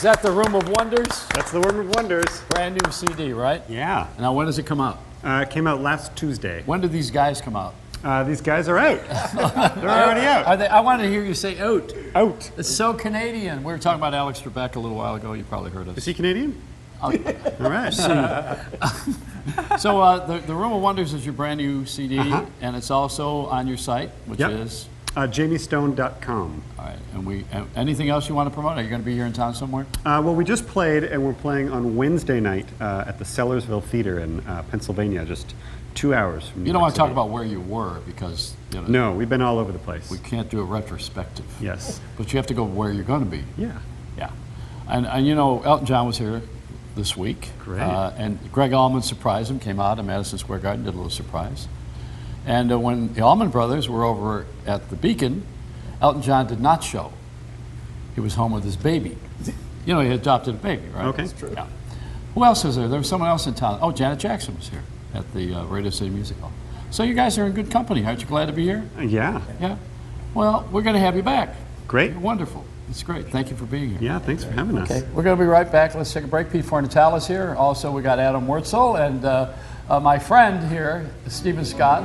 that the Room of Wonders? That's the Room of Wonders. Brand new CD, right? Yeah. Now, when does it come out? It came out last Tuesday. When did these guys come out? These guys are out. They're already out. Are they, I wanted to hear you say out. Out. It's so Canadian. We were talking about Alex Trebek a little while ago. You probably heard us. Is he Canadian? All right. So the Room of Wonders is your brand new CD, and it's also on your site, which is? JamieStone.com. All right. And anything else you want to promote? Are you going to be here in town somewhere? Well, we just played, and we're playing on Wednesday night at the Sellersville Theater in Pennsylvania, just 2 hours from New You don't York want to talk City. about where you were because, you know. No, we've been all over the place. We can't do a retrospective. Yes. But you have to go where you're going to be. Yeah. Yeah. And you know, Elton John was here this week. Great. And Greg Allman surprised him, came out at Madison Square Garden, did a little surprise. And when the Allman Brothers were over at the Beacon, Elton John did not show. He was home with his baby. You know, he adopted a baby, right? Okay. That's true. Yeah. Who else was there? There was someone else in town. Oh, Janet Jackson was here at the Radio City Music Hall. So you guys are in good company. Aren't you glad to be here? Yeah. Yeah. Well, we're going to have you back. Great. You're wonderful. It's great. Thank you for being here. Yeah, thanks for having us. Okay, we're going to be right back. Let's take a break. PFornatale is here. Also, we got Adam Wurtzel and my friend here, Stephen Scott,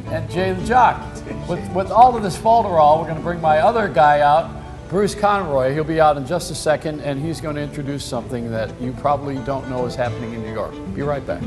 and Jay the Jock. With all of this falderall, we're going to bring my other guy out, Bruce Conroy. He'll be out in just a second, and he's going to introduce something that you probably don't know is happening in New York. Be right back.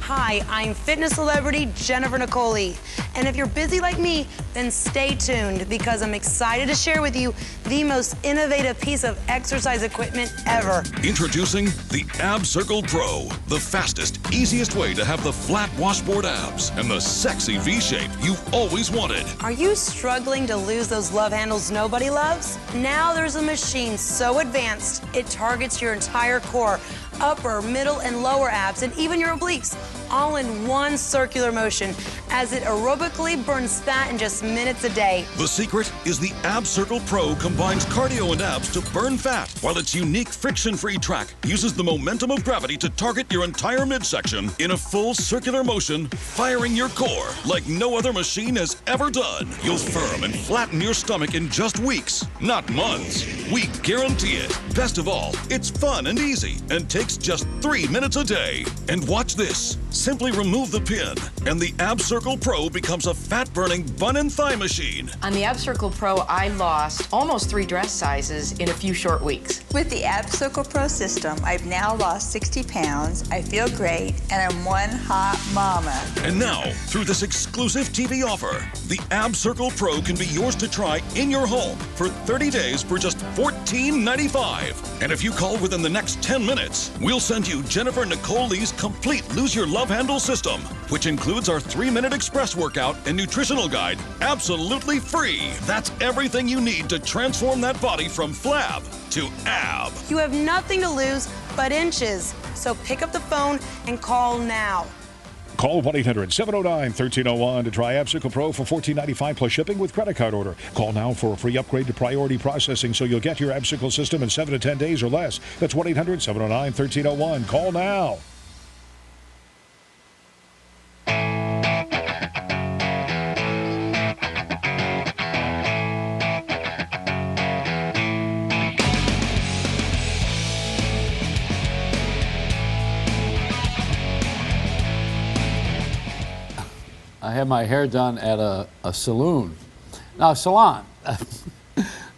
Hi, I'm fitness celebrity Jennifer Nicoli. And if you're busy like me, then stay tuned because I'm excited to share with you the most innovative piece of exercise equipment ever. Introducing the Ab Circle Pro, the fastest, easiest way to have the flat washboard abs and the sexy V shape you've always wanted. Are you struggling to lose those love handles nobody loves? Now there's a machine so advanced, it targets your entire core, upper, middle, and lower abs, and even your obliques, all in one circular motion, as it aerobically burns fat in just minutes a day. The secret is the Ab Circle Pro combines cardio and abs to burn fat, while its unique friction-free track uses the momentum of gravity to target your entire midsection in a full circular motion, firing your core like no other machine has ever done. You'll firm and flatten your stomach in just weeks, not months. We guarantee it. Best of all, it's fun and easy and takes just 3 minutes a day. And watch this. Simply remove the pin, and the Ab Circle Pro becomes a fat-burning bun and thigh machine. On the Ab Circle Pro, I lost almost 3 dress sizes in a few short weeks. With the Ab Circle Pro system, I've now lost 60 pounds, I feel great, and I'm one hot mama. And now, through this exclusive TV offer, the Ab Circle Pro can be yours to try in your home for 30 days for just $14.95. And if you call within the next 10 minutes, we'll send you Jennifer Nicoli's complete Lose Your Love Handle system, which includes our 3-minute express workout and nutritional guide, absolutely free. That's everything you need to transform that body from flab to ab. You have nothing to lose but inches. So pick up the phone and call now. Call 1-800-709-1301 to try Ab Circle Pro for $14.95 plus shipping with credit card order. Call now for a free upgrade to priority processing so you'll get your Ab Circle system in 7 to 10 days or less. That's 1-800-709-1301. Call now. I had my hair done at a saloon. Now, salon.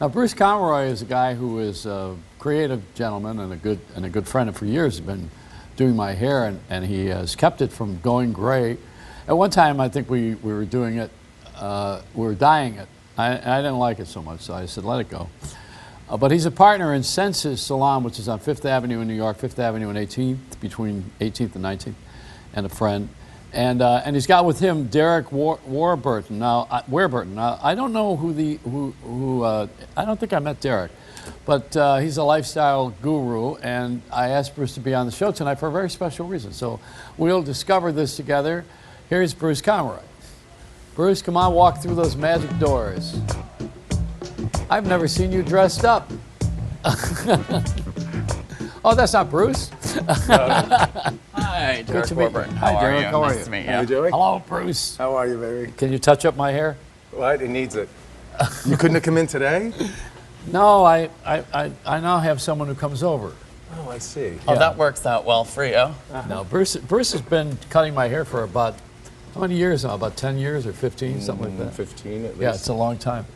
Now, Bruce Conroy is a guy who is a creative gentleman and a good friend, and for years has been doing my hair, and he has kept it from going gray. At one time, I think we were doing it, we were dyeing it. I didn't like it so much, so I said, let it go. But he's a partner in Senses Salon, which is on 5th Avenue in New York, 5th Avenue and 18th, between 18th and 19th, and a friend. And he's got with him Derek Warburton. Now, I don't know I don't think I met Derek, but he's a lifestyle guru, and I asked Bruce to be on the show tonight for a very special reason. So we'll discover this together. Here's Bruce Conroy. Bruce, come on, walk through those magic doors. I've never seen you dressed up. Oh, that's not Bruce? Hi, Good Derek to meet you. Warburton. Hi, How are Derek. you? How are Nice you? to meet you. How you doing? Hello, Bruce. How are you, baby? Can you touch up my hair? What? It needs it. You couldn't have come in today? No, I now have someone who comes over. Oh, I see. Oh, that works out well for you. No, Bruce has been cutting my hair for about, how many years now? About 10 years or 15, something like that? 15 at least. Yeah, it's a long time.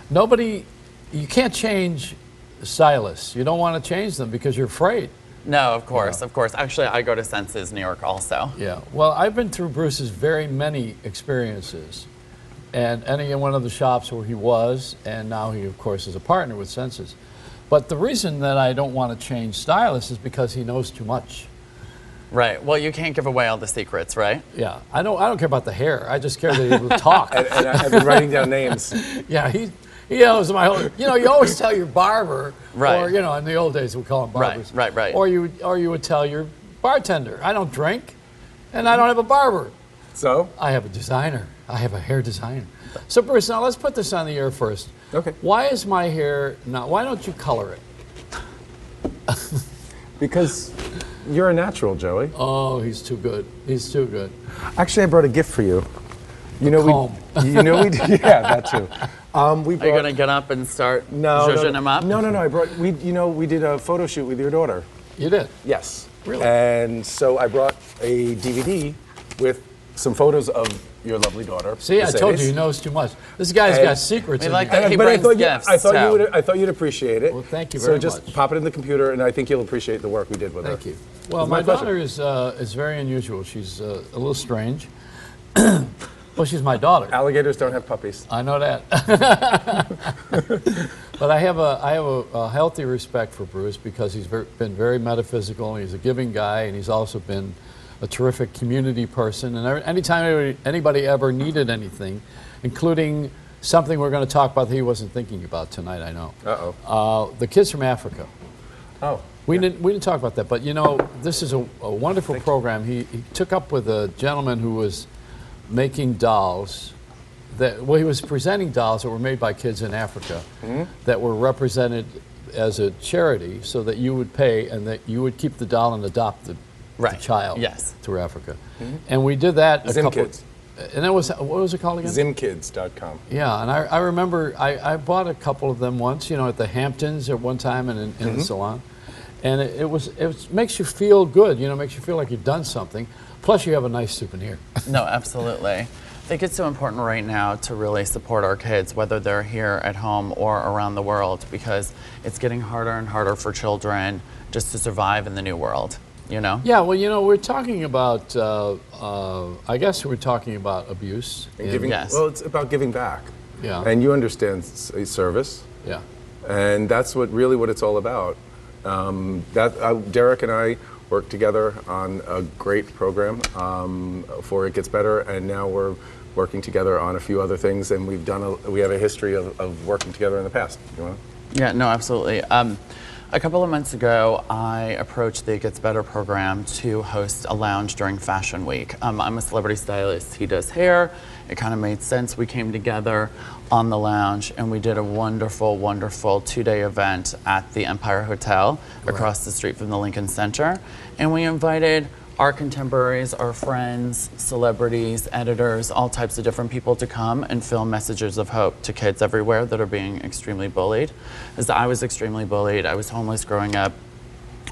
You can't change stylists. You don't want to change them because you're afraid. No, of course, of course. Actually, I go to Senses New York also. Yeah, well, I've been through Bruce's very many experiences. And any one of the shops where he was, and now he, of course, is a partner with Senses. But the reason that I don't want to change stylists is because he knows too much. Right. Well, you can't give away all the secrets, right? Yeah. I don't care about the hair. I just care that he will talk. and I've been writing down names. Yeah, he knows my whole. You know, you always tell your barber, Right. or in the old days we call them barbers. Right. Or you would tell your bartender, I don't drink, and I don't have a barber. So? I have a designer. I have a hair designer. So Bruce, now let's put this on the air first. Okay. Why is my hair not? Why don't you color it? Because you're a natural, Joey. Oh, he's too good. He's too good. Actually, I brought a gift for you. You know comb. Yeah, that too. We Are you going to get up and start no, zhuzhing him up? No. I brought. We did a photo shoot with your daughter. You did? Yes. Really? And so I brought a DVD with some photos of your lovely daughter. See, I told you he knows too much. This guy's got secrets. We in like here. that he But I brings thought gifts. I thought you'd appreciate it. Well, thank you very So just much. pop it in the computer, and I think you'll appreciate the work we did with her. Thank you. Well, It's my pleasure. daughter is very unusual. She's a little strange. Well, she's my daughter. Alligators don't have puppies. I know that. But I have a healthy respect for Bruce because he's been very metaphysical. He's a giving guy, and he's also been a terrific community person. And anytime anybody ever needed anything, including something we're going to talk about that he wasn't thinking about tonight, I know. Uh-oh. The kids from Africa. Oh. We didn't talk about that, but this is a wonderful program. He took up with a gentleman who was making dolls. He was presenting dolls that were made by kids in Africa that were represented as a charity, so that you would pay and that you would keep the doll and adopt the child through Africa. And we did that. Zimkids. And that was, what was it called again? Zimkids.com. Yeah, and I remember I bought a couple of them once, at the Hamptons at one time and in the salon. And it makes you feel good, makes you feel like you've done something. Plus you have a nice souvenir. No, absolutely. I think it's so important right now to really support our kids, whether they're here at home or around the world, because it's getting harder and harder for children just to survive in the new world, Yeah, well, we're talking about, I guess we're talking about abuse. And giving, well, it's about giving back. Yeah. And you understand service. Yeah. And that's really what it's all about. Derek and I worked together on a great program for It Gets Better, and now we're working together on a few other things, and we have a history of working together in the past. You want to? Yeah, no, absolutely. A couple of months ago, I approached the It Gets Better program to host a lounge during Fashion Week. I'm a celebrity stylist. He does hair. It kind of made sense. We came together on the lounge, and we did a wonderful, wonderful 2-day event at the Empire Hotel across the street from the Lincoln Center. And we invited our contemporaries, our friends, celebrities, editors, all types of different people to come and film messages of hope to kids everywhere that are being extremely bullied. As I was extremely bullied, I was homeless growing up.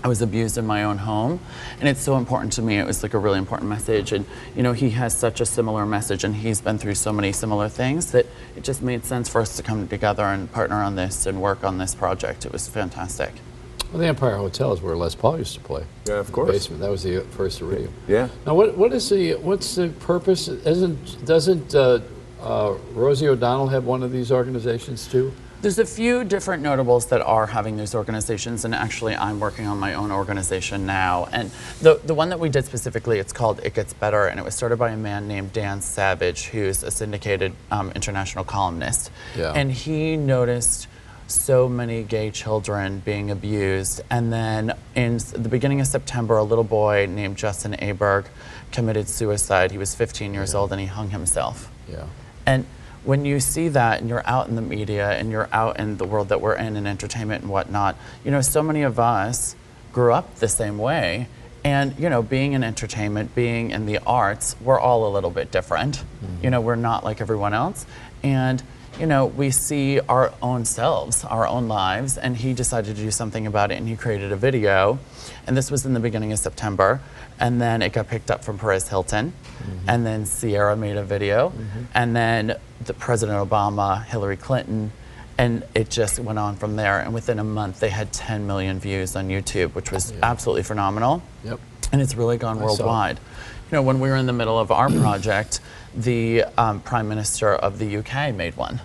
I was abused in my own home, and it's so important to me. It was like a really important message, and he has such a similar message, and he's been through so many similar things that it just made sense for us to come together and partner on this and work on this project. It was fantastic. Well, the Empire Hotel is where Les Paul used to play. Yeah, of course. The basement. That was the first radio. Yeah. Now, what's the purpose? Doesn't Rosie O'Donnell have one of these organizations too? There's a few different notables that are having these organizations, and actually I'm working on my own organization now. And the one that we did specifically, it's called It Gets Better, and it was started by a man named Dan Savage, who's a syndicated international columnist. Yeah. And he noticed so many gay children being abused, and then in the beginning of September, a little boy named Justin Aberg committed suicide. He was 15 years old, and he hung himself. Yeah. And when you see that and you're out in the media and you're out in the world that we're in entertainment and whatnot, so many of us grew up the same way. And, you know, being in entertainment, being in the arts, we're all a little bit different. You know, we're not like everyone else. And, you know, we see our own selves, our own lives, and he decided to do something about it, and he created a video. And this was in the beginning of September. And then it got picked up from Perez Hilton. And then Sierra made a video. And then the President Obama, Hillary Clinton, and it just went on from there. And within a month, they had 10 million views on YouTube, which was absolutely phenomenal. Yep. And it's really gone worldwide. You know, when we were in the middle of our project, the Prime Minister of the UK made one.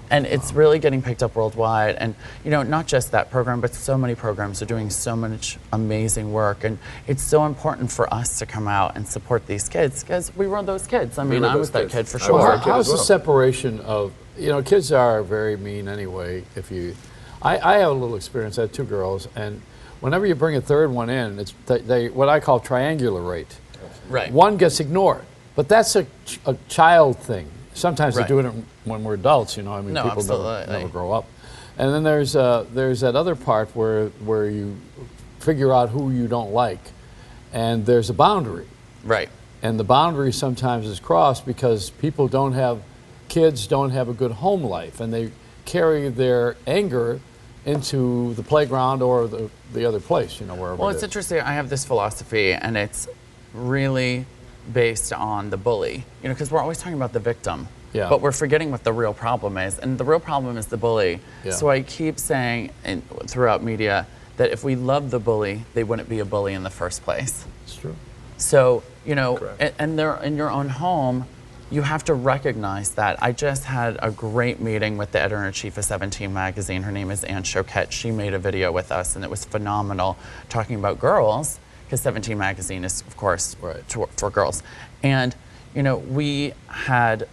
And it's really getting picked up worldwide. And, you know, not just that program, but so many programs are doing so much amazing work. And it's so important for us to come out and support these kids, because we were those kids. I mean, I was that kid for sure. Well, how's the separation of, you know, kids are very mean anyway. If you, I have a little experience. I have 2 girls, and whenever you bring a third one in, it's they what I call triangulate. Right. One gets ignored, but that's a child thing. Sometimes they do it when we're adults, you know. I mean, people never grow up. And then there's that other part where you figure out who you don't like, and there's a boundary. Right. And the boundary sometimes is crossed because kids don't have a good home life, and they carry their anger into the playground or the other place, you know, wherever. Well, it's interesting. I have this philosophy, and it's really based on the bully, you know, because we're always talking about the victim, but we're forgetting what the real problem is, and the real problem is the bully. So I keep saying throughout media that if we love the bully, they wouldn't be a bully in the first place. It's true. So, you know, and they're in your own home, you have to recognize that. I just had a great meeting with the editor-in-chief of 17 magazine. Her name is Anne Choquette. She made a video with us, and it was phenomenal, talking about girls, because 17 magazine is, of course, for girls. And, you know, we had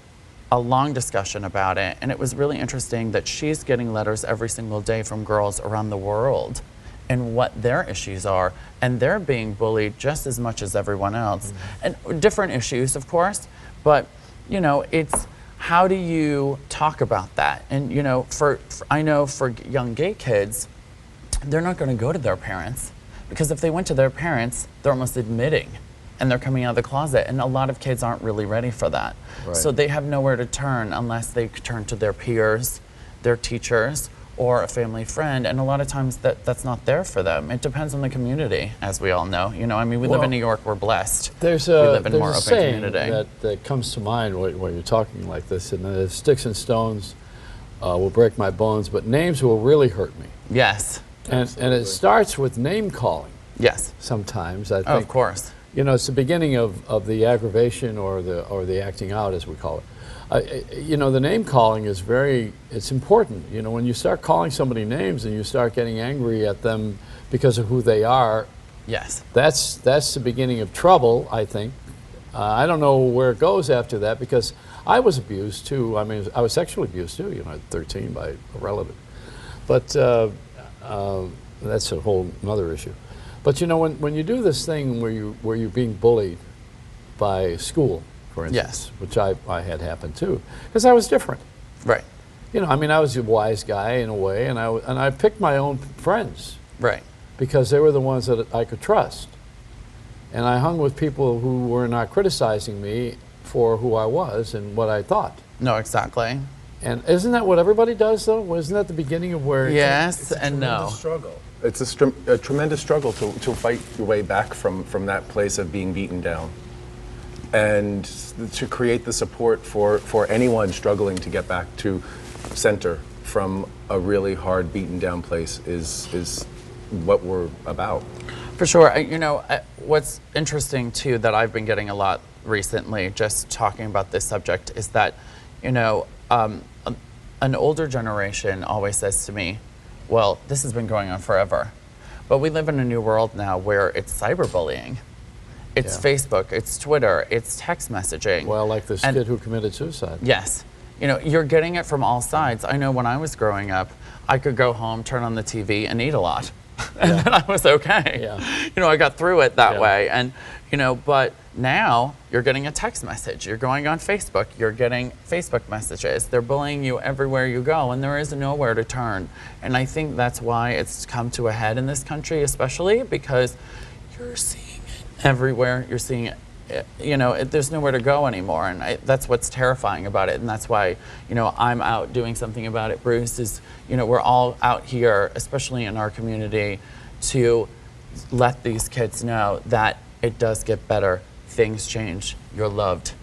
a long discussion about it, and it was really interesting that she's getting letters every single day from girls around the world and what their issues are, and they're being bullied just as much as everyone else. And different issues, of course, but, you know, it's how do you talk about that? And, you know, I know for young gay kids, they're not going to go to their parents. Because if they went to their parents, they're almost admitting, and they're coming out of the closet, and a lot of kids aren't really ready for that. So they have nowhere to turn unless they turn to their peers, their teachers, or a family friend, and a lot of times that's not there for them. It depends on the community, as we all know. You know, I mean, we live in New York, we're blessed. We live in a more open community. That comes to mind when you're talking like this, and the sticks and stones will break my bones, but names will really hurt me. Yes. And it starts with name calling. Yes. Sometimes, I think. Oh, of course. You know, it's the beginning of the aggravation or the acting out, as we call it. You know, the name calling is it's important. You know, when you start calling somebody names and you start getting angry at them because of who they are, yes, that's the beginning of trouble, I think. I don't know where it goes after that, because I was abused too. I mean, I was sexually abused too, you know, at 13 by a relative. But that's a whole other issue. But you know, when you do this thing where you're being bullied by school, for instance, which I had happen too, because I was different. Right. You know, I mean, I was a wise guy in a way, and I picked my own friends. Right. Because they were the ones that I could trust. And I hung with people who were not criticizing me for who I was and what I thought. No, exactly. And isn't that what everybody does, though? Isn't that the beginning of where? Yes and no. Struggle. It's a tremendous struggle to fight your way back from that place of being beaten down, and to create the support for anyone struggling to get back to center from a really hard, beaten down place is what we're about. For sure. You know, what's interesting too that I've been getting a lot recently, just talking about this subject, is that, you know, an older generation always says to me, well, this has been going on forever. But we live in a new world now where it's cyberbullying. It's Facebook, it's Twitter, it's text messaging. Well, like this kid who committed suicide. Yes. You know, you're getting it from all sides. I know when I was growing up, I could go home, turn on the TV, and eat a lot. And then I was okay. You know, I got through it that way. And, you know, but Now you're getting a text message. You're going on Facebook. You're getting Facebook messages. They're bullying you everywhere you go, and there is nowhere to turn. And I think that's why it's come to a head in this country, especially because you're seeing it everywhere. You're seeing it. There's nowhere to go anymore, and that's what's terrifying about it, and that's why, I'm out doing something about it. Bruce is, we're all out here, especially in our community, to let these kids know that it does get better. Things change. You're loved.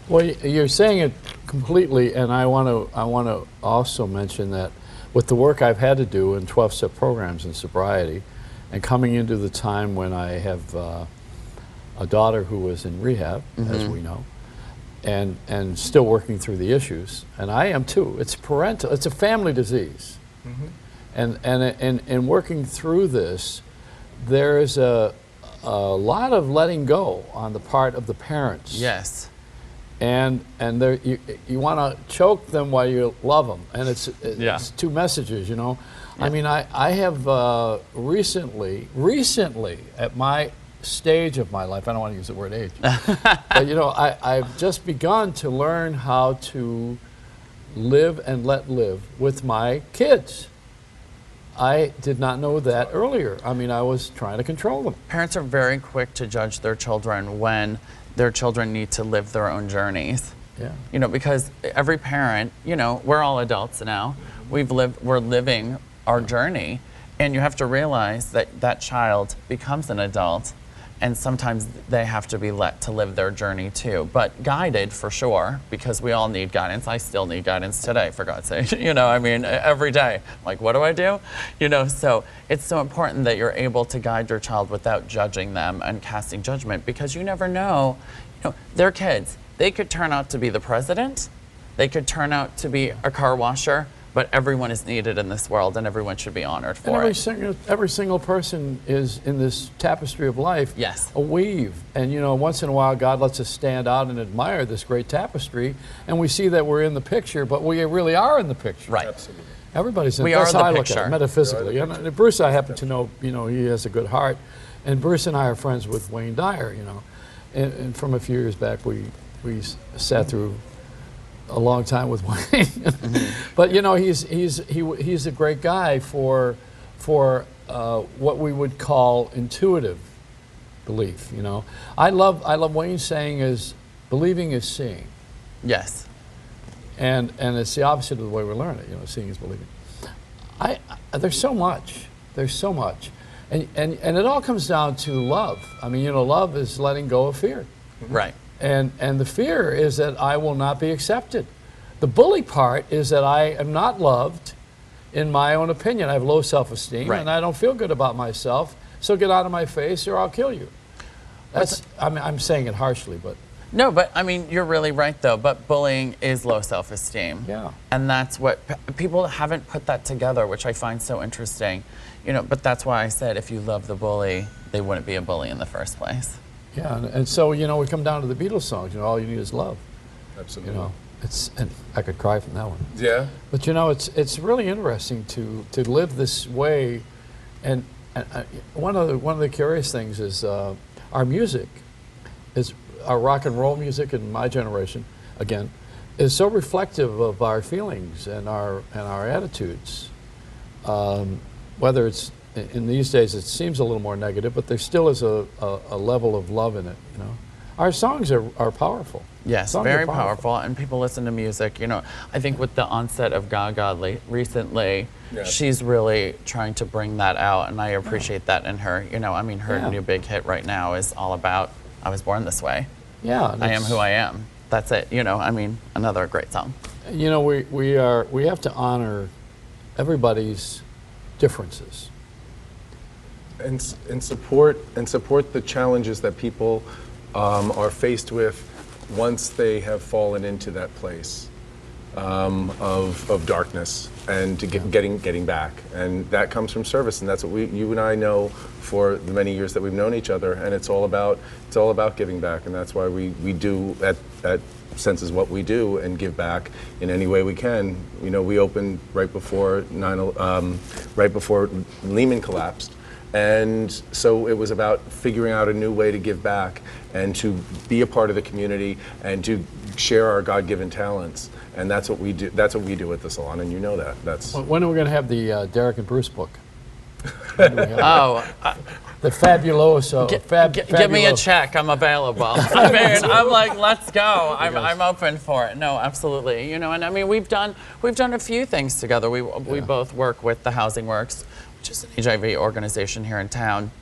Well, you're saying it completely, and I want to also mention that with the work I've had to do in 12-step programs in sobriety, and coming into the time when I have a daughter who was in rehab, as we know, and still working through the issues, and I am too. It's parental. It's a family disease, and working through this, there's a lot of letting go on the part of the parents. Yes. And there, you want to choke them while you love them, and it's two messages, Yeah. I mean, I have recently at my stage of my life, I don't want to use the word age, but I've just begun to learn how to live and let live with my kids. I did not know that earlier. I mean, I was trying to control them. Parents are very quick to judge their children when their children need to live their own journeys. Yeah. Because every parent, we're all adults now. We're living our journey, and you have to realize that that child becomes an adult, and sometimes they have to be let to live their journey too, but guided for sure, because we all need guidance. I still need guidance today, for God's sake. Every day. Like, what do I do? So it's so important that you're able to guide your child without judging them and casting judgment, because you never know. They're kids. They could turn out to be the president. They could turn out to be a car washer. But everyone is needed in this world, and everyone should be honored for it. Every single person is in this tapestry of life. Yes. A weave, and once in a while, God lets us stand out and admire this great tapestry, and we see that we're in the picture, but we really are in the picture. Right. Absolutely. Everybody's in. We That's are how the I look picture. at it, metaphysically. And Bruce, I happen to know, he has a good heart, and Bruce and I are friends with Wayne Dyer. And from a few years back, we sat through a long time with Wayne, but he's a great guy for what we would call intuitive belief. I love Wayne's saying is believing is seeing. Yes. And it's the opposite of the way we learn it. Seeing is believing. There's so much, and it all comes down to love. I mean, love is letting go of fear. Right. And the fear is that I will not be accepted. The bully part is that I am not loved in my own opinion. I have low self-esteem, and I don't feel good about myself, so get out of my face or I'll kill you. I'm saying it harshly, but... No, but I mean, you're really right though, but bullying is low self-esteem. Yeah. And that's what, people haven't put that together, which I find so interesting. But that's why I said if you love the bully, they wouldn't be a bully in the first place. Yeah, and so, we come down to the Beatles songs, all you need is love. Absolutely. And I could cry from that one. Yeah. But it's really interesting to live this way, and one of the curious things is our music, is our rock and roll music in my generation, again, is so reflective of our feelings and our attitudes. Whether it's in these days, it seems a little more negative, but there still is a level of love in it. Our songs are powerful. Yes, very powerful, and people listen to music. I think with the onset of Gaga recently, she's really trying to bring that out, and I appreciate that in her. Her new big hit right now is all about I was born this way. Yeah, I am who I am. That's it. Another great song. We have to honor everybody's differences. And support the challenges that people are faced with once they have fallen into that place of darkness and to getting back, and that comes from service, and that's what you and I know for the many years that we've known each other, and it's all about giving back, and that's why we do at Sense is what we do, and give back in any way we can. We opened right before Lehman collapsed. And so it was about figuring out a new way to give back and to be a part of the community and to share our God-given talents. And that's what we do. That's what we do at the salon, and you know that. That's When are we going to have the Derek and Bruce book? The Fabuloso. Give me a check. I'm available. I mean, I'm like, let's go. I'm open for it. No, absolutely. You know, and I mean, we've done a few things together. We both work with the Housing Works, which is an HIV organization here in town.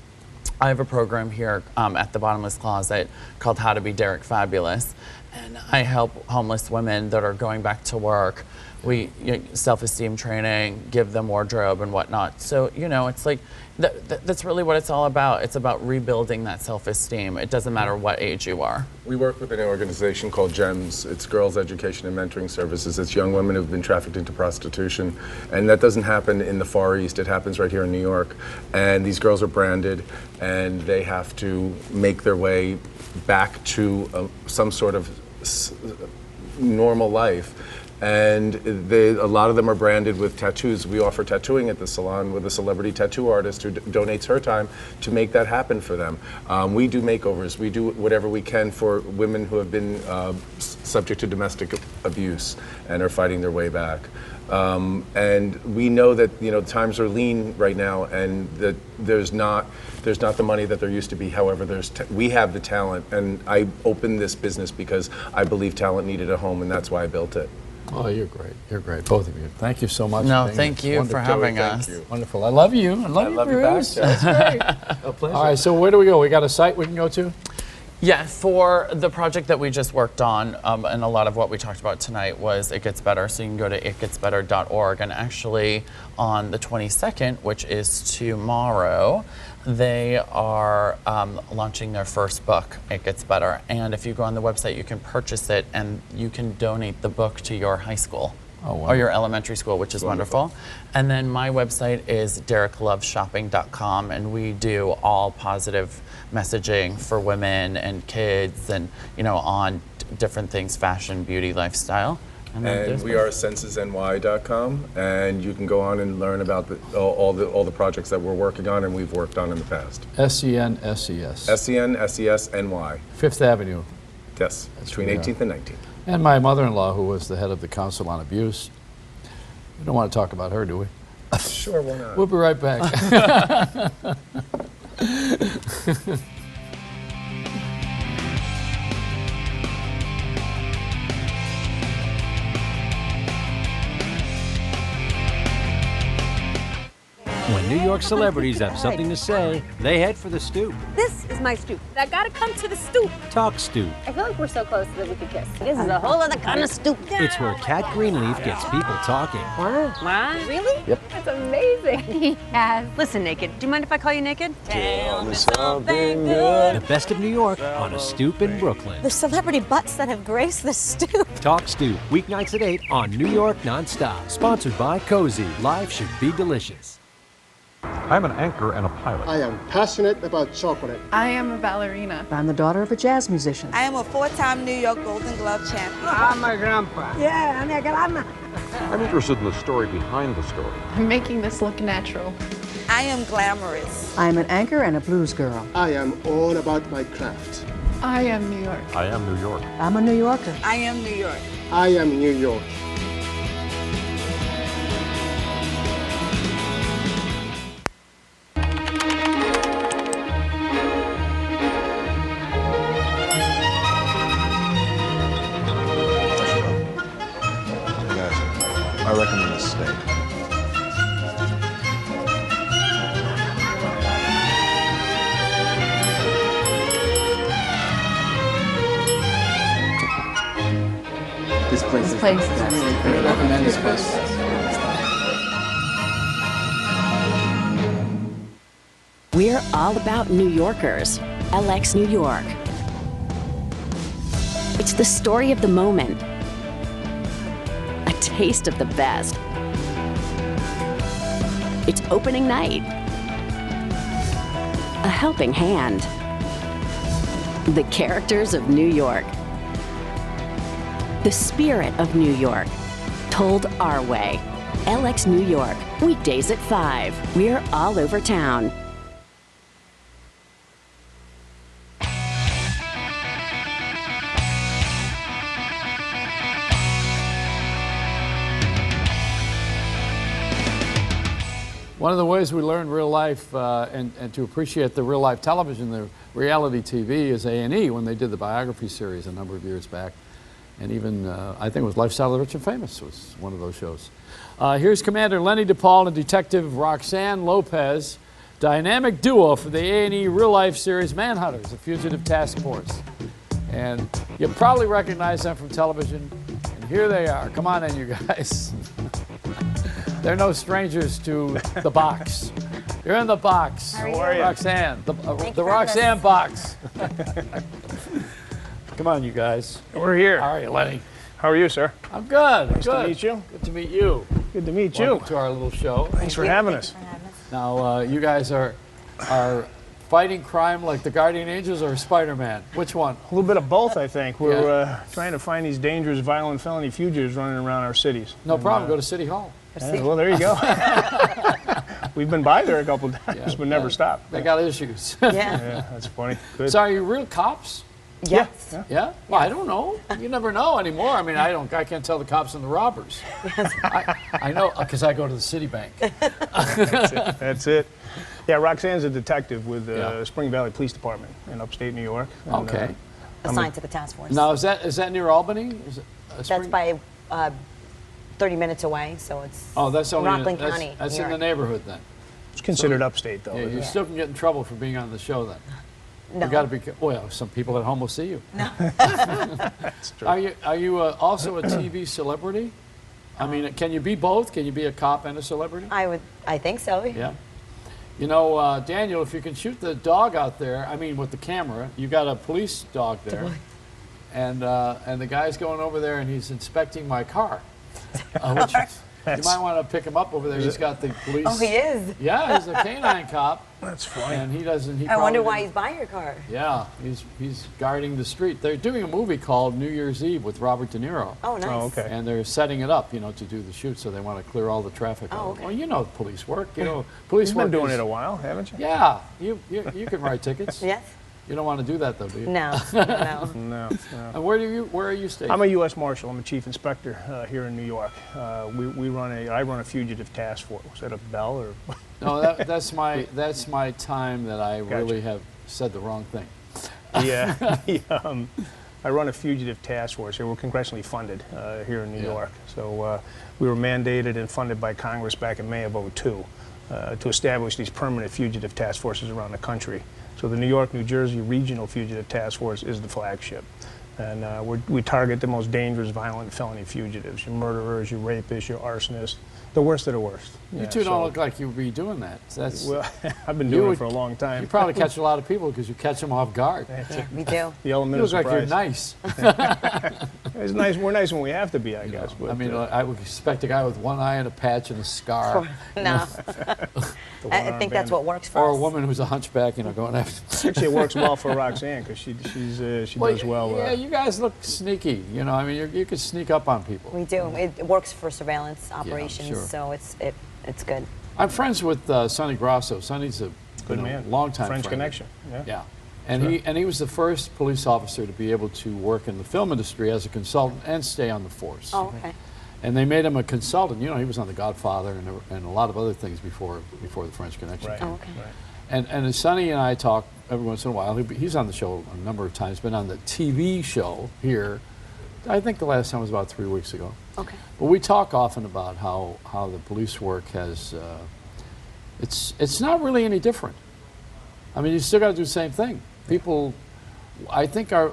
I have a program here at the Bottomless Closet called How to Be Derek Fabulous, and I help homeless women that are going back to work. We self-esteem training, give them wardrobe and whatnot. So, you know, it's like, that's really what it's all about. It's about rebuilding that self-esteem. It doesn't matter what age you are. We work with an organization called GEMS. It's Girls Education and Mentoring Services. It's young women who've been trafficked into prostitution. And that doesn't happen in the Far East. It happens right here in New York. And these girls are branded, and they have to make their way back to some sort of normal life. And a lot of them are branded with tattoos. We offer tattooing at the salon with a celebrity tattoo artist who donates her time to make that happen for them. We do makeovers. We do whatever we can for women who have been subject to domestic abuse and are fighting their way back. And we know that times are lean right now, and that there's not the money that there used to be. However, we have the talent, and I opened this business because I believe talent needed a home, and that's why I built it. Oh, you're great. You're great, both of you. Thank you so much. No, thank you for having us. Thank you. Wonderful. I love you. I love you, Bruce. You back, That's great. A pleasure. All right, so where do we go? We got a site we can go to? Yeah, for the project that we just worked on, and a lot of what we talked about tonight was It Gets Better, so you can go to itgetsbetter.org, and actually on the 22nd, which is tomorrow, they are launching their first book, It Gets Better, and if you go on the website, you can purchase it, and you can donate the book to your high school. Oh, wow. Or your elementary school, which is wonderful. And then my website is derekloveshopping.com, and we do all positive messaging for women and kids, and on different things, fashion, beauty, lifestyle. And we are censesny.com, and you can go on and learn about all the projects that we're working on and we've worked on in the past. SENSES. SENSESNY. Fifth Avenue. Yes, between 18th and 19th. And my mother-in-law, who was the head of the Council on Abuse. We don't want to talk about her, do we? Sure, why not? We'll be right back. When New York celebrities have something to say, they head for the stoop. This is my stoop. I gotta come to the stoop. Talk Stoop. I feel like we're so close that we could kiss. This is a whole other kind of stoop. It's where Kat Greenleaf gets people talking. What? Really? Yep. That's amazing. Yes. Listen, Naked, do you mind if I call you Naked? Tell me something good. The best of New York on a stoop in Brooklyn. The celebrity butts that have graced the stoop. Talk Stoop, weeknights at 8 on New York Nonstop. Sponsored by Cozy. Life should be delicious. I'm an anchor and a pilot. I am passionate about chocolate. I am a ballerina. I'm the daughter of a jazz musician. I am a 4-time New York Golden Glove champion. I'm my grandpa. Yeah, I'm your grandma. I'm interested in the story behind the story. I'm making this look natural. I am glamorous. I'm an anchor and a blues girl. I am all about my craft. I am New York. I am New York. I'm a New Yorker. I am New York. I am New York. I recommend a steak. This place is really I recommend this place. We're all about New Yorkers. LX New York. It's the story of the moment. A taste of the best. It's opening night. A helping hand. The characters of New York. The spirit of New York. Told our way. LX New York. Weekdays at 5. We're all over town. One of the ways we learn real life and to appreciate the real life television, the reality TV, is A&E when they did the biography series a number of years back. And even, I think it was Lifestyle of the Rich and Famous was one of those shows. Here's Commander Lenny DePaul and Detective Roxanne Lopez, dynamic duo for the A&E real life series Manhunters, the Fugitive Task Force. And you probably recognize them from television. And here they are. Come on in, you guys. They're no strangers to the box. You're in the box. How are you? Roxanne, the Roxanne box. Come on, you guys. We're here. How are you, Lenny? How are you, sir? I'm good. Nice to meet you. Good to meet you. Good to meet Welcome you. to our little show. Thanks for having us. Now, you guys are fighting crime like the Guardian Angels or Spider-Man? Which one? A little bit of both, I think. We're trying to find these dangerous, violent felony fugitives running around our cities. No problem. Go to City Hall. Yeah, well, there you go. We've been by there a couple times, but never stopped. They got issues. Yeah, that's funny. Good. So, are you real cops? Yes. Yeah? Well, I don't know. You never know anymore. I mean, I can't tell the cops and the robbers. I know because I go to the Citibank. That's it. Yeah, Roxanne's a detective with the Spring Valley Police Department in upstate New York. And, Okay. Assigned to the task force. Now, is that near Albany? Is it, That's by 30 minutes away, so it's that's only Rockland County. That's New in the York. neighborhood then. It's considered upstate, though. Yeah, you still can get in trouble for being on the show then. No. You got to be. Well, some people at home will see you. No. That's true. Are you also a TV celebrity? I mean, can you be both? Can you be a cop and a celebrity? I think so. Yeah. You know, Daniel, if you can shoot the dog out there, I mean, with the camera, you got a police dog there, and the guy's going over there and he's inspecting my car. Which you might want to pick him up over there. He's got the police. Oh, he is? Yeah, he's a canine cop. That's funny. And he doesn't. I wonder why he's by your car. Yeah, he's guarding the street. They're doing a movie called New Year's Eve with Robert De Niro. Oh, nice. Oh, okay. And they're setting it up, to do the shoot, so they want to clear all the traffic. Oh, okay. Well, you know police work. Police You've work been doing is- it a while, haven't you? Yeah, you can write tickets. Yes. You don't want to do that though, do you? No. No. And where are you stationed? I'm a U.S. Marshal. I'm a chief inspector here in New York. I run a fugitive task force. Was that a bell or? No, that's my time that I really have said the wrong thing. Yeah. I run a fugitive task force here. We're congressionally funded here in New York. So we were mandated and funded by Congress back in May of '02 to establish these permanent fugitive task forces around the country. So the New York, New Jersey Regional Fugitive Task Force is the flagship. And we target the most dangerous, violent felony fugitives, your murderers, your rapists, your arsonists, the worst of the worst. You two don't look like you'd be doing that. Well, I've been doing it for a long time. You probably catch a lot of people because you catch them off guard. Yeah, we do. The element You of look like surprise. you're nice. It's nice. We're nice when we have to be, I guess. But, I mean, I would expect a guy with one eye and a patch and a scar. No. I think that's what works for Or us. a woman who's a hunchback, going after. Actually, it works well for Roxanne because she does well. Yeah, you guys look sneaky. I mean, you could sneak up on people. We do. It works for surveillance operations, sure. so it's good. I'm friends with Sonny Grasso. Sonny's a Good man. long-time French friend. connection. Yeah. And Sure. he was the first police officer to be able to work in the film industry as a consultant and stay on the force. Oh, okay. And they made him a consultant. He was on The Godfather and a lot of other things before the French Connection. Right. Oh, okay. Right. And Sonny and I talk every once in a while. He's on the show a number of times. Been on the TV show here. I think the last time was about 3 weeks ago. Okay. But we talk often about how the police work has. It's not really any different. I mean, you still got to do the same thing. People, I think our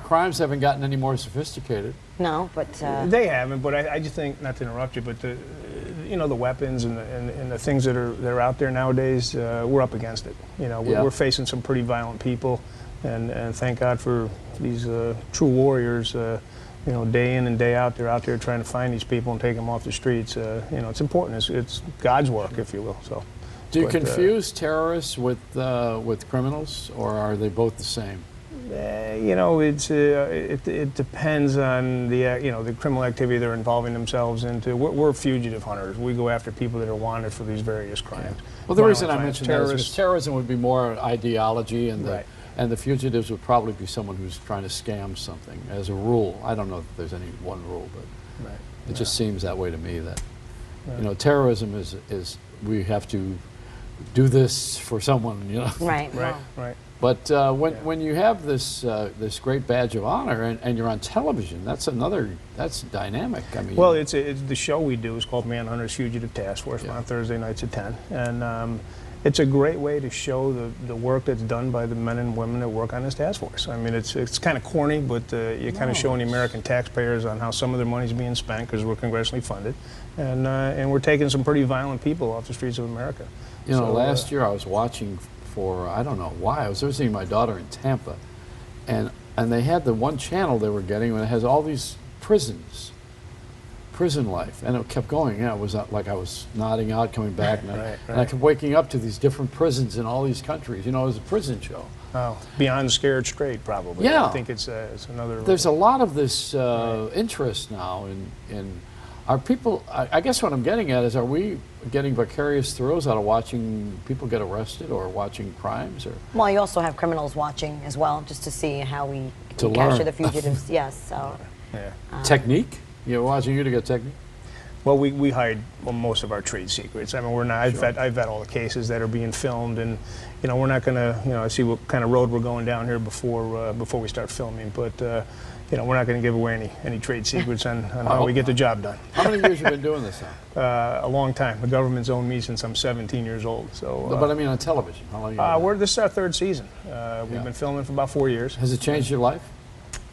crimes haven't gotten any more sophisticated. No, but they haven't. But I just think, not to interrupt you, but the weapons and the things that are out there nowadays, we're up against it. We're facing some pretty violent people, and thank God for these true warriors. Day in and day out, they're out there trying to find these people and take them off the streets. It's important. It's God's work, if you will. So. Do you confuse terrorists with criminals, or are they both the same? It depends on the criminal activity they're involving themselves into. We're fugitive hunters. We go after people that are wanted for these various crimes. Well, the reason I mentioned that is because terrorism would be more ideology, and the fugitives would probably be someone who's trying to scam something. As a rule, I don't know if there's any one rule, but it just seems that way to me. That terrorism is we have to do this for someone, you know. Right. Right. But when you have this this great badge of honor and you're on television, that's dynamic. I mean, well, it's the show we do is called Manhunter's Fugitive Task Force. On Thursday nights at 10, and it's a great way to show the work that's done by the men and women that work on this task force. I mean, it's kind of corny, but you're kind of showing the American taxpayers on how some of their money's being spent because we're congressionally funded, and we're taking some pretty violent people off the streets of America. You know, last year I was watching for, I don't know why, I was visiting my daughter in Tampa, and they had the one channel they were getting, and it has all these prisons, prison life, and it kept going. Yeah, it was like I was nodding out, coming back, and I kept waking up to these different prisons in all these countries. You know, it was a prison show. Oh, Beyond Scared Straight, probably. Yeah. I think it's another... There's a lot of this interest now in our people. I guess what I'm getting at is, are we getting vicarious thrills out of watching people get arrested or watching crimes? Or Well, you also have criminals watching as well, just to see how we To capture learn. the fugitives. Yes, so. technique? You're watching you to get technique? Well, we hide most of our trade secrets. I mean, we're not. I vet all the cases that are being filmed, and you know, we're not going to see what kind of road we're going down here before we start filming. But you know, we're not going to give away any trade secrets on how we get the job done. How many years have you been doing this now? A long time. The government's owned me since I'm 17 years old. So. But I mean on television. How long? This is our third season. We've been filming for about 4 years. Has it changed your life?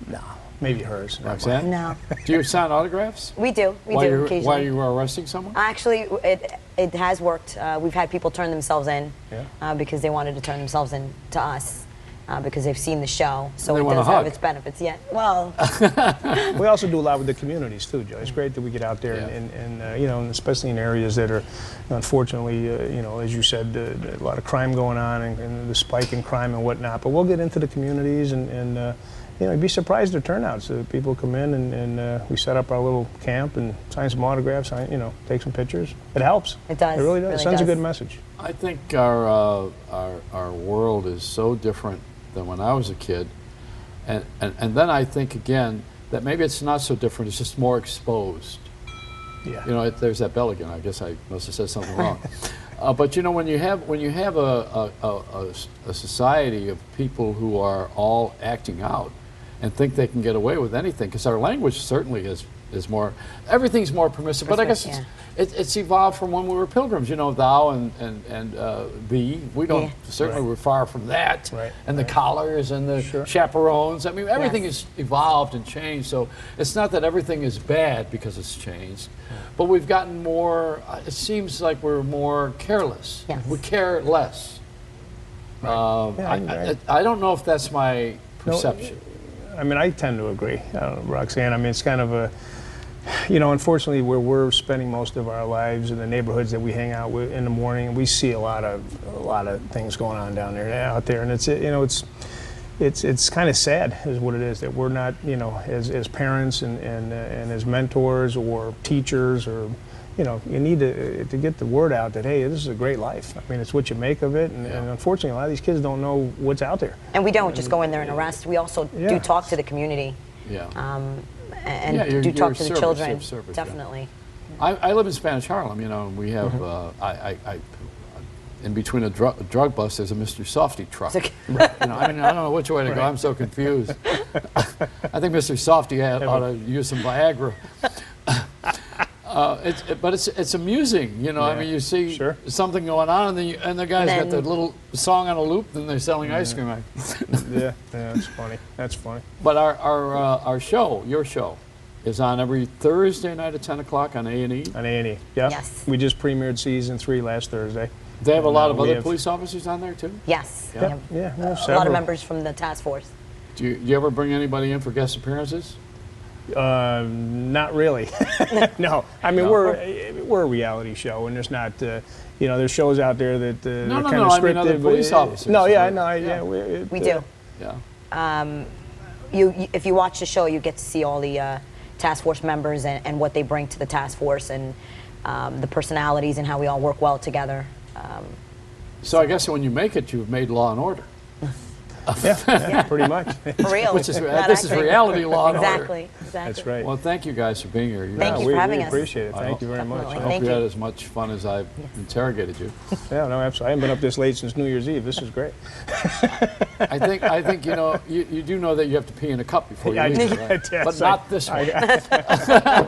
No. Maybe hers. Roxanne? No. Do you sign autographs? We do. We while do you're, occasionally. While you were arresting someone? Actually, it has worked. We've had people turn themselves in because they wanted to turn themselves in to us because they've seen the show. So They it want a does have hug. its benefits. Yeah. Well. We also do a lot with the communities too, Joe. It's great that we get out there and you know, and especially in areas that are, unfortunately, you know, as you said, a lot of crime going on and the spike in crime and whatnot. But we'll get into the communities and you know, you'd be surprised at turnouts. People come in and we set up our little camp and sign some autographs, you know, take some pictures. It helps. It does. It really does. It sends a good message. I think our world is so different than when I was a kid, and then I think again that maybe it's not so different. It's just more exposed. Yeah. You know, there's that bell again. I guess I must have said something wrong. But you know, when you have a society of people who are all acting out and think they can get away with anything, because our language certainly is more, everything's more permissive. But I guess it's evolved from when we were pilgrims. You know, thou and thee. We don't certainly we're far from that. Right. And the collars and the chaperones. I mean, everything is evolved and changed. So it's not that everything is bad because it's changed, but we've gotten more. It seems like we're more careless. Yes. We care less. I don't know if that's my perception. I mean, I tend to agree, Roxanne. I mean, it's kind of a, you know, unfortunately, where we're spending most of our lives in the neighborhoods that we hang out with in the morning, and we see a lot of things going on down there, out there, and it's, you know, it's kind of sad, is what it is, that we're not, you know, as parents and as mentors or teachers or, you know, you need to get the word out that, hey, this is a great life. I mean, it's what you make of it, and unfortunately, a lot of these kids don't know what's out there. And we don't just go in there and arrest. We also do talk to the community. Yeah. And do talk to the children. Service, definitely. I live in Spanish Harlem, you know, and we have, in between a drug bust, there's a Mr. Softy truck. You know, I mean, I don't know which way to go. I'm so confused. I think Mr. Softy ought to use some Viagra. But it's amusing, you know. I mean, you see something going on, and the guy's got the little song on a loop, and they're selling ice cream. Yeah, that's funny. That's funny. But our show, your show, is on every Thursday night at 10 o'clock on A&E. On A&E, yeah. Yes. We just premiered season 3 last Thursday. They have a lot of other police officers on there too. Yes. Yeah, We have we have a lot of members from the task force. Do you ever bring anybody in for guest appearances? Not really. No, I mean we're a reality show, and there's not, you know, there's shows out there that no, kind of scripted. I mean other police officers. No, yeah, no, we do. Yeah. If you watch the show, you get to see all the task force members and what they bring to the task force, and the personalities and how we all work well together. So I guess when you make it, you've made Law and Order. Yeah, pretty much. For real. Which is, Not this is acting. reality law and order. Exactly. That's right. Well, thank you guys for being here. Thank you for having we us. appreciate it. Thank you very much. I Definitely. hope Thank you had you. as much fun as I've interrogated you. Yeah, no, absolutely. I haven't been up this late since New Year's Eve. This is great. I think you know, you do know that you have to pee in a cup before you I leave, do. right? Yes, But not this one.